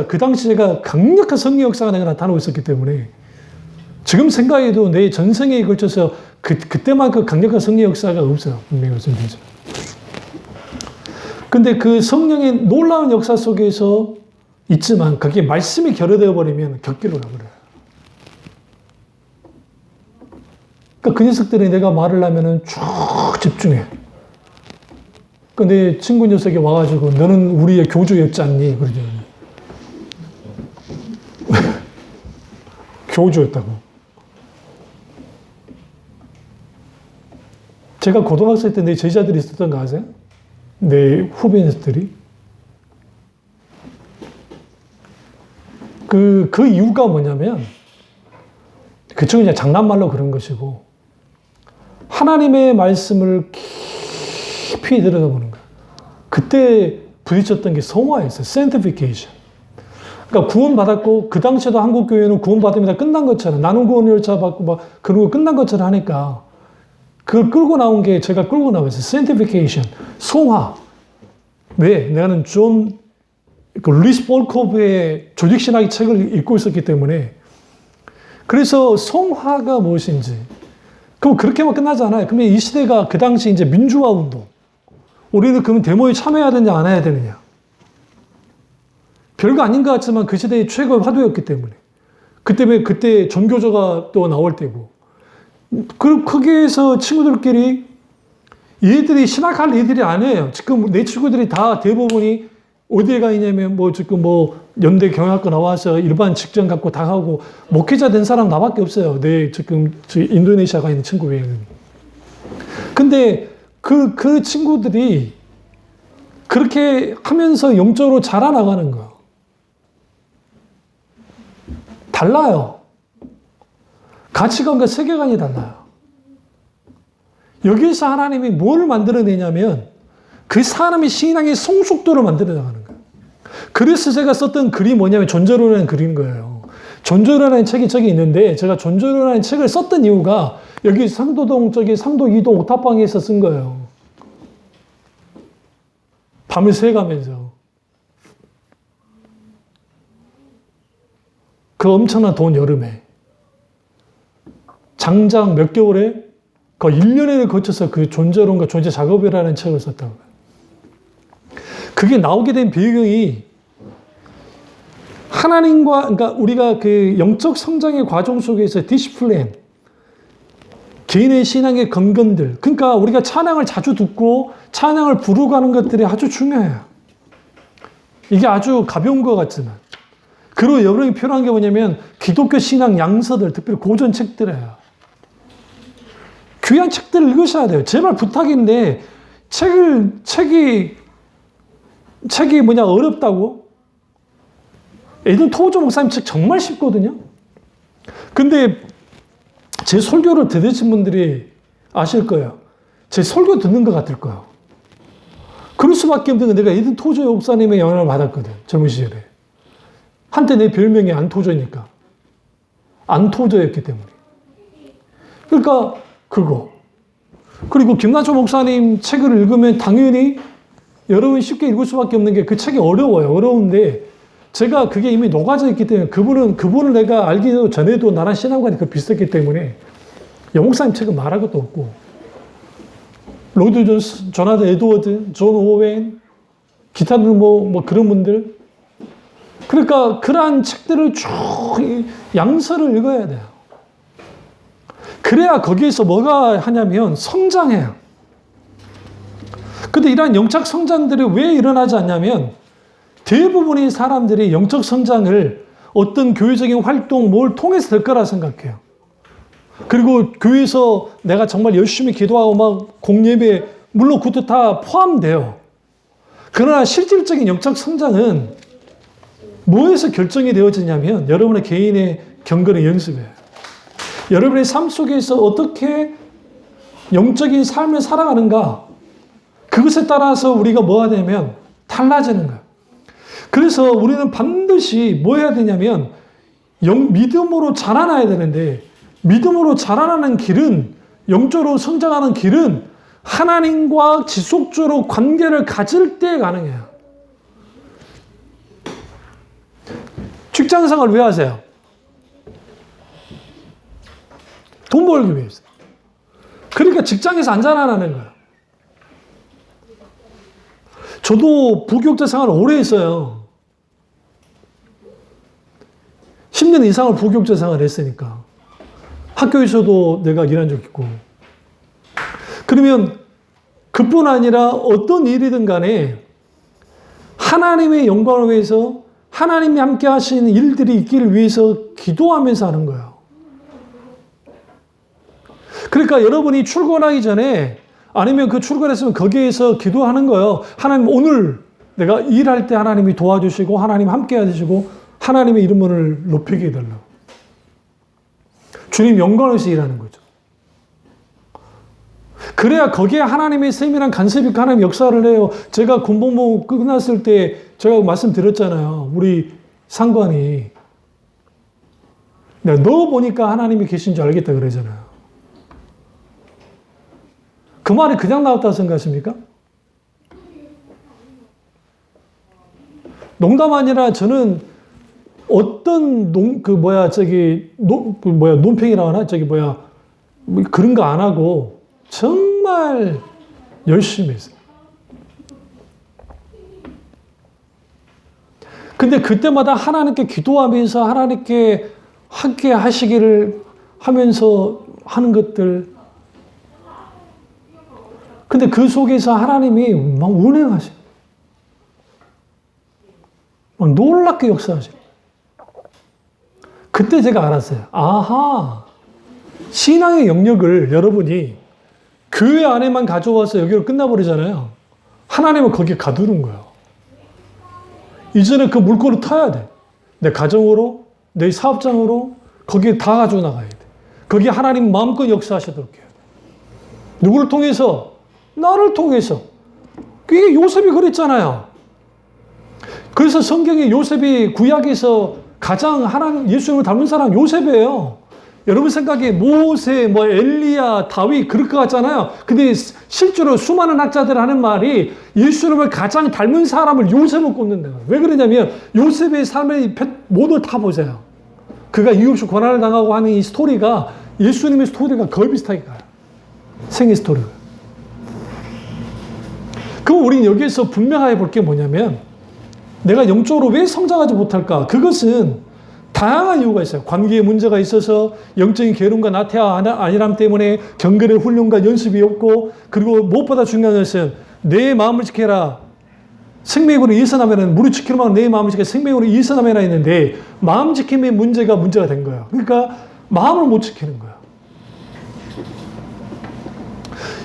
그 당시 제가 강력한 성령의 역사가 내가 나타나고 있었기 때문에 지금 생각해도 내 전생에 걸쳐서 그때만큼 강력한 성령의 역사가 없어요. 분명히 말씀드리죠. 근데 그 성령의 놀라운 역사 속에서 있지만 그게 말씀이 결여되어 버리면 격길로 가버려요. 그러니까 그 녀석들이 내가 말을 하면은 쭉 집중해. 근데 친구 녀석이 와가지고 너는 우리의 교주였지 않니? 그러죠. 교주였다고. 제가 고등학생 때 내 제자들이 있었던 거 아세요? 내 후배 녀석들이. 그 이유가 뭐냐면, 그쪽은 그냥 장난말로 그런 것이고, 하나님의 말씀을 깊이 들여다보는 거예요. 그때 부딪혔던 게 성화였어요. sanctification. 그러니까 구원받았고, 그 당시에도 한국교회는 구원받으면 다 끝난 것처럼, 나눔 구원 열차 받고 막 그런 거 끝난 것처럼 하니까, 그걸 끌고 나온 게 제가 끌고 나왔어요. sanctification. 성화. 왜? 나는 리스 볼코브의 조직신학의 책을 읽고 있었기 때문에. 그래서 성화가 무엇인지. 그럼 그렇게만 끝나지 않아요. 그러면 이 시대가 그 당시 이제 민주화 운동. 우리는 그러면 데모에 참여해야 되느냐, 안 해야 되느냐. 별거 아닌 것 같지만 그 시대의 최고의 화두였기 때문에. 그때 전교조가 또 나올 때고. 그게 해서 친구들끼리 얘들이 신학할 애들이 아니에요. 지금 내 친구들이 다 대부분이 어디에 가 있냐면 연대 경영학과 나와서 일반 직장 갖고 다 하고 목회자 된 사람 나밖에 없어요. 지금 인도네시아 가 있는 친구 외에는. 근데 그 친구들이 그렇게 하면서 영적으로 자라나가는 거예요. 달라요. 가치관과 세계관이 달라요. 여기서 하나님이 뭘 만들어내냐면 그 사람의 신앙의 성숙도를 만들어나가는 거예요. 그래서 제가 썼던 글이 뭐냐면 존재론이라는 글인 거예요. 존재론이라는 책이 저기 있는데 제가 존재론이라는 책을 썼던 이유가 여기 상도동 상도 2동 옥탑방에서 쓴 거예요. 밤을 새가면서. 그 엄청난 더운 여름에 장장 몇 개월에 거의 1년을 거쳐서 그 존재론과 존재 작업이라는 책을 썼다고 해요. 그게 나오게 된 배경이 하나님과, 그러니까 우리가 그 영적 성장의 과정 속에서 디시플린, 개인의 신앙의 건건들, 그러니까 우리가 찬양을 자주 듣고 찬양을 부르고 하는 것들이 아주 중요해요. 이게 아주 가벼운 것 같지만. 그리고 여러분이 필요한 게 뭐냐면 기독교 신앙 양서들, 특별히 고전 책들이에요. 귀한 책들을 읽으셔야 돼요. 제발 부탁인데 책이 어렵다고? 에든 토저 목사님 책 정말 쉽거든요. 근데 제 설교를 들으신 분들이 아실 거예요. 제 설교 듣는 것 같을 거예요. 그럴 수밖에 없는 게 내가 에든 토저 목사님의 영향을 받았거든. 젊은 시절에. 한때 내 별명이 안토저니까. 안토저였기 때문에. 그러니까 그거. 그리고 김나초 목사님 책을 읽으면 당연히 여러분이 쉽게 읽을 수밖에 없는 게 그 책이 어려워요. 어려운데 제가 그게 이미 녹아져 있기 때문에 그분을 내가 알기 전에도 나랑 신앙관이 비슷했기 때문에 영목사님 책은 말할 것도 없고 로드 존스, 조나단 에드워드, 존 오웬, 기타는 그런 분들. 그러니까 그러한 책들을 쭉 양서를 읽어야 돼요. 그래야 거기에서 뭐가 하냐면 성장해요. 근데 이러한 영적 성장들이 왜 일어나지 않냐면 대부분의 사람들이 영적 성장을 어떤 교회적인 활동, 뭘 통해서 될 거라 생각해요. 그리고 교회에서 내가 정말 열심히 기도하고 막 공예배, 물론 그것도 다 포함돼요. 그러나 실질적인 영적 성장은 뭐에서 결정이 되어지냐면 여러분의 개인의 경건의 연습이에요. 여러분의 삶 속에서 어떻게 영적인 삶을 살아가는가, 그것에 따라서 우리가 뭐가 되면 달라지는 거예요. 그래서 우리는 반드시 뭐 해야 되냐면 믿음으로 자라나야 되는데, 믿음으로 자라나는 길은, 영적으로 성장하는 길은 하나님과 지속적으로 관계를 가질 때 가능해요. 직장생활 왜 하세요? 돈 벌기 위해서. 그러니까 직장에서 안 자라나는 거예요. 저도 부교육자 생활을 오래 했어요. 10년 이상을 부교육자 생활을 했으니까. 학교에서도 내가 일한 적 있고. 그러면 그뿐 아니라 어떤 일이든 간에 하나님의 영광을 위해서, 하나님이 함께 하시는 일들이 있기를 위해서 기도하면서 하는 거예요. 그러니까 여러분이 출근하기 전에, 아니면 그 출근했으면 거기에서 기도하는 거예요. 하나님, 오늘 내가 일할 때 하나님이 도와주시고 하나님 함께 해주시고 하나님의 이름을 높이게 해달라고. 주님 영광을 위해서 일하는 거죠. 그래야 거기에 하나님의 세밀한 간섭이 있고 하나님 역사를 해요. 제가 군복무 끝났을 때 제가 말씀드렸잖아요. 우리 상관이 내가 너 보니까 하나님이 계신 줄 알겠다 그러잖아요. 그 말이 그냥 나왔다고 생각하십니까? 농담 아니라 저는 어떤 논팽이라고 하나? 그런 거 안 하고 정말 열심히 했어요. 근데 그때마다 하나님께 기도하면서 하나님께 함께 하시기를 하면서 하는 것들. 근데 그 속에서 하나님이 막 운행하셔요. 막 놀랍게 역사하셔요. 그때 제가 알았어요. 아하, 신앙의 영역을 여러분이 교회 안에만 가져와서 여기로 끝나버리잖아요. 하나님은 거기에 가두는 거예요. 이제는 그 물꼬를 타야 돼. 내 가정으로, 내 사업장으로, 거기에 다 가지고 나가야 돼. 거기에 하나님 마음껏 역사하시도록 해요. 누구를 통해서? 나를 통해서. 그게 요셉이 그랬잖아요. 그래서 성경에 요셉이 구약에서 가장 하나님, 예수님을 닮은 사람 요셉이에요. 여러분 생각에 모세, 엘리야, 다윗 그럴 것 같잖아요. 근데 실제로 수많은 학자들 하는 말이 예수님을 가장 닮은 사람을 요셉을 꼽는다. 왜 그러냐면 요셉의 삶의 모두 다 보세요. 그가 이유 없이 고난을 당하고 하는 이 스토리가 예수님의 스토리가 거의 비슷하게 가요. 생애 스토리가. 그럼 우리는 여기에서 분명하게 볼 게 뭐냐면 내가 영적으로 왜 성장하지 못할까? 그것은 다양한 이유가 있어요. 관계에 문제가 있어서 영적인 게으름과 나태와 안일함 때문에 경건의 훈련과 연습이 없고, 그리고 무엇보다 중요한 것은 내 마음을 지켜라. 생명으로 이선하면 무릇 지키는 내 마음을 지켜 생명으로 이선하면 있는데 마음 지킴의 문제가 된 거예요. 그러니까 마음을 못 지키는 거예요.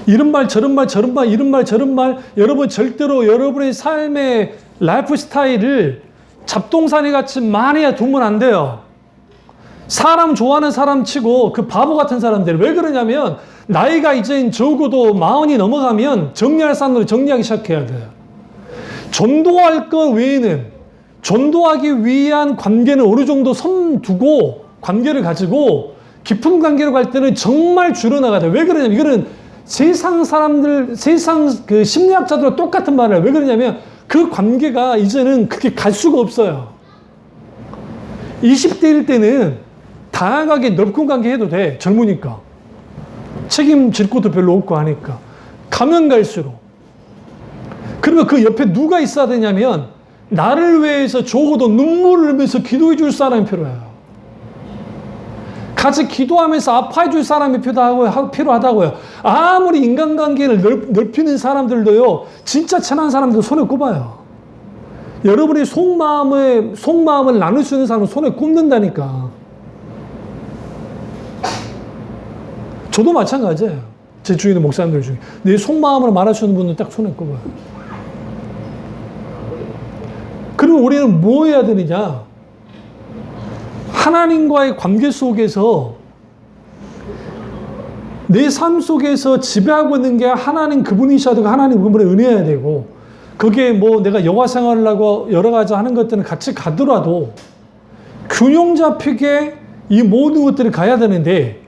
이런 말 저런 말 저런 말 이런 말 저런 말. 여러분 절대로 여러분의 삶의 라이프 스타일을 잡동사니 같이 많이 두면 안 돼요. 사람 좋아하는 사람 치고 그 바보 같은 사람들. 왜 그러냐면 나이가 이제 적어도 40이 넘어가면 정리할 사람으로 정리하기 시작해야 돼요. 전도할 것 외에는, 전도하기 위한 관계는 어느 정도 선 두고 관계를 가지고 깊은 관계로 갈 때는 정말 줄여나가야 돼요. 왜 그러냐면 이거는 세상 사람들, 세상 그 심리학자들과 똑같은 말을 해요. 왜 그러냐면 그 관계가 이제는 그렇게 갈 수가 없어요. 20대일 때는 다양하게 넓은 관계 해도 돼. 젊으니까. 책임질 것도 별로 없고 하니까. 가면 갈수록. 그러면 그 옆에 누가 있어야 되냐면 나를 위해서 적어도 눈물을 흘리면서 기도해 줄 사람이 필요해요. 같이 기도하면서 아파해 줄 사람이 필요하다고요. 아무리 인간관계를 넓히는 사람들도요, 진짜 친한 사람들 손에 꼽아요. 여러분이 속마음을 나눌 수 있는 사람은 손에 꼽는다니까. 저도 마찬가지예요. 제 주위의 목사님들 중에. 내 속마음을 말할 수 있는 분은 딱 손에 꼽아요. 그럼 우리는 뭐 해야 되느냐? 하나님과의 관계 속에서 내 삶 속에서 지배하고 있는 게 하나님 그분이셔야 되고 하나님 그분의 은혜여야 되고 그게 뭐 내가 여가 생활을 하고 여러 가지 하는 것들은 같이 가더라도 균형 잡히게 이 모든 것들을 가야 되는데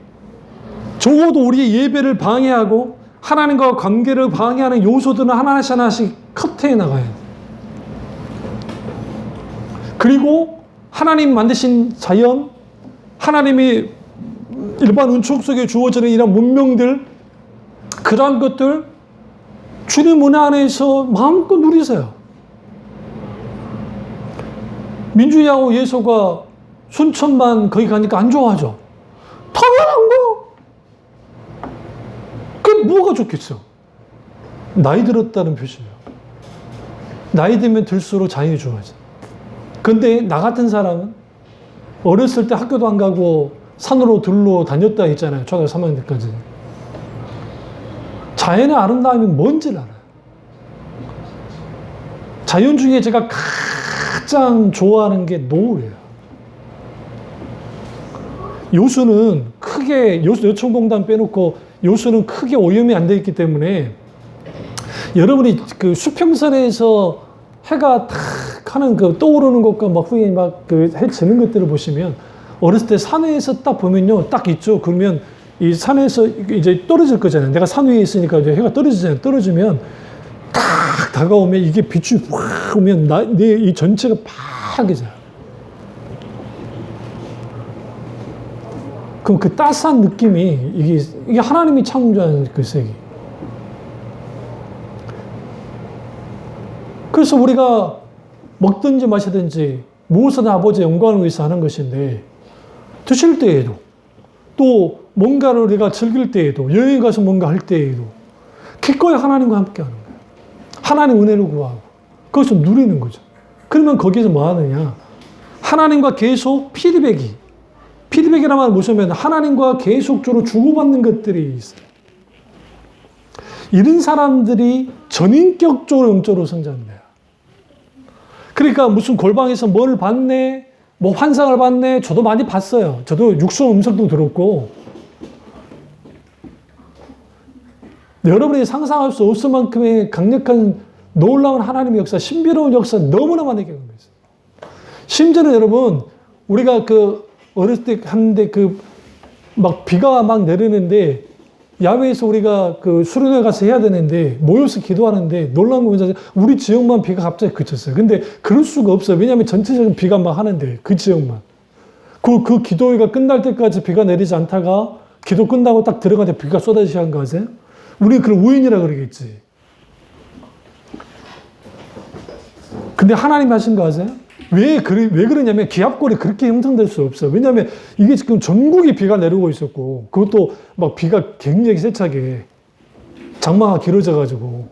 적어도 우리의 예배를 방해하고 하나님과 관계를 방해하는 요소들은 하나씩 하나씩 커트해 나가야 돼요. 그리고 하나님 만드신 자연, 하나님이 일반 은총 속에 주어지는 이런 문명들, 그러한 것들 주님 은혜 안에서 마음껏 누리세요. 민주야하고 예소가 순천만 거기 가니까 안 좋아하죠. 당연한 거. 그게 뭐가 좋겠어? 나이 들었다는 표시예요. 나이 들면 들수록 자연이 좋아져. 근데 나 같은 사람은 어렸을 때 학교도 안 가고 산으로 들로 다녔다 했잖아요. 초등학교 3학년 때까지. 자연의 아름다움이 뭔지를 알아요. 자연 중에 제가 가장 좋아하는 게 노을이에요. 요수는 크게, 요천공단 빼놓고 요수는 크게 오염이 안 돼 있기 때문에 여러분이 그 수평선에서 해가 탁 하는 그 떠오르는 것과 막 후에 막 그 해 지는 것들을 보시면 어렸을 때 산 위에서 딱 보면요. 딱 있죠. 그러면 이 산에서 이제 떨어질 거잖아요. 내가 산 위에 있으니까 이제 해가 떨어지잖아요. 떨어지면 딱 다가오면 이게 빛이 확 오면 내 이 전체가 파괴져요. 그럼 그 따스한 느낌이 이게 하나님이 창조한 그 세계. 그래서 우리가 먹든지 마시든지 무엇은 아버지의 영광을 위해서 하는 것인데 드실 때에도 또 뭔가를 우리가 즐길 때에도 여행 가서 뭔가 할 때에도 기꺼이 하나님과 함께 하는 거예요. 하나님 은혜를 구하고 거기서 누리는 거죠. 그러면 거기에서 뭐 하느냐? 하나님과 계속 피드백이라는 말을 보시면 하나님과 계속적으로 주고받는 것들이 있어요. 이런 사람들이 전인격적으로 영적으로 성장돼요. 그러니까 무슨 골방에서 뭘 봤네, 뭐 환상을 봤네, 저도 많이 봤어요. 저도 육성 음성도 들었고. 여러분이 상상할 수 없을 만큼의 강력한 놀라운 하나님의 역사, 신비로운 역사 너무나 많이 경험했어요. 심지어는 여러분, 우리가 그 어렸을 때 하는데 그 막 비가 막 내리는데 야외에서 우리가 그 수련회 가서 해야 되는데 모여서 기도하는데 놀라운 거 뭐냐면 우리 지역만 비가 갑자기 그쳤어요. 근데 그럴 수가 없어요. 왜냐하면 전체적인 비가 막 하는데 그 지역만. 그 기도회가 끝날 때까지 비가 내리지 않다가 기도 끝나고 딱 들어가는데 비가 쏟아지기 시작한 거 아세요? 우리는 그걸 우연이라 그러겠지. 근데 하나님이 하신 거 아세요? 왜 그러냐면 기압골이 그렇게 형성될 수 없어요. 왜냐하면 이게 지금 전국에 비가 내리고 있었고 그것도 막 비가 굉장히 세차게 장마가 길어져가지고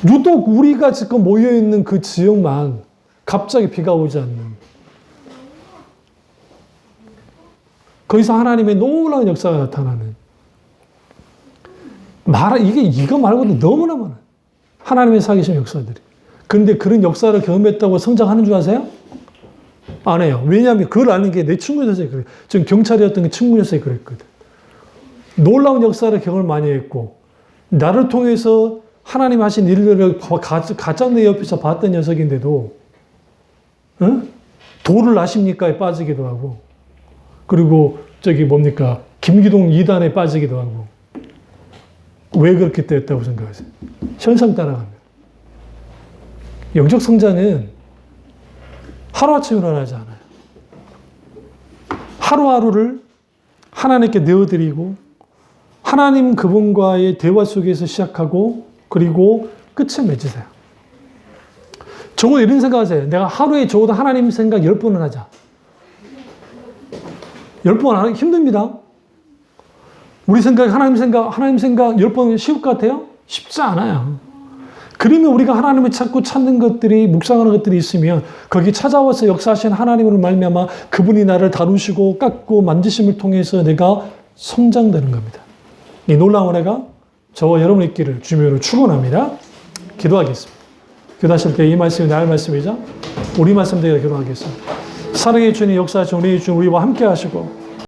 유독 우리가 지금 모여있는 그 지역만 갑자기 비가 오지 않는 거기서 하나님의 놀라운 역사가 나타나는 이거 말고도 너무나 많아요. 하나님의 사귀신 역사들이. 근데 그런 역사를 경험했다고 성장하는 줄 아세요? 안 해요. 왜냐하면 그걸 아는 게 내 친구 녀석이 그래요. 지금 경찰이었던 게 친구 녀석이 그랬거든. 놀라운 역사를 경험을 많이 했고 나를 통해서 하나님 하신 일들을 가장 내 옆에서 봤던 녀석인데도 도를 아십니까에 빠지기도 하고 그리고 김기동 2단에 빠지기도 하고 왜 그렇게 됐다고 생각하세요? 현상 따라갑니다. 영적 성장은 하루아침에 일어나지 않아요. 하루하루를 하나님께 내어드리고 하나님 그분과의 대화 속에서 시작하고 그리고 끝에 맺으세요. 적어도 이런 생각하세요. 내가 하루에 적어도 하나님 생각 10번은 하자. 10번 하기 힘듭니다. 우리 생각, 하나님 생각 10번 쉬울 것 같아요? 쉽지 않아요. 그러면 우리가 하나님을 자꾸 찾는 것들이 묵상하는 것들이 있으면 거기 찾아와서 역사하신 하나님으로 말미암아 그분이 나를 다루시고 깎고 만지심을 통해서 내가 성장되는 겁니다. 이 놀라운 은혜가 저와 여러분 있기를 주님으로 축원합니다. 기도하겠습니다. 기도하실 때 이 말씀이 나의 말씀이죠. 우리 말씀 되게 기도하겠습니다. 사랑의 주님 역사하신 우리 주 우리와 함께 하시고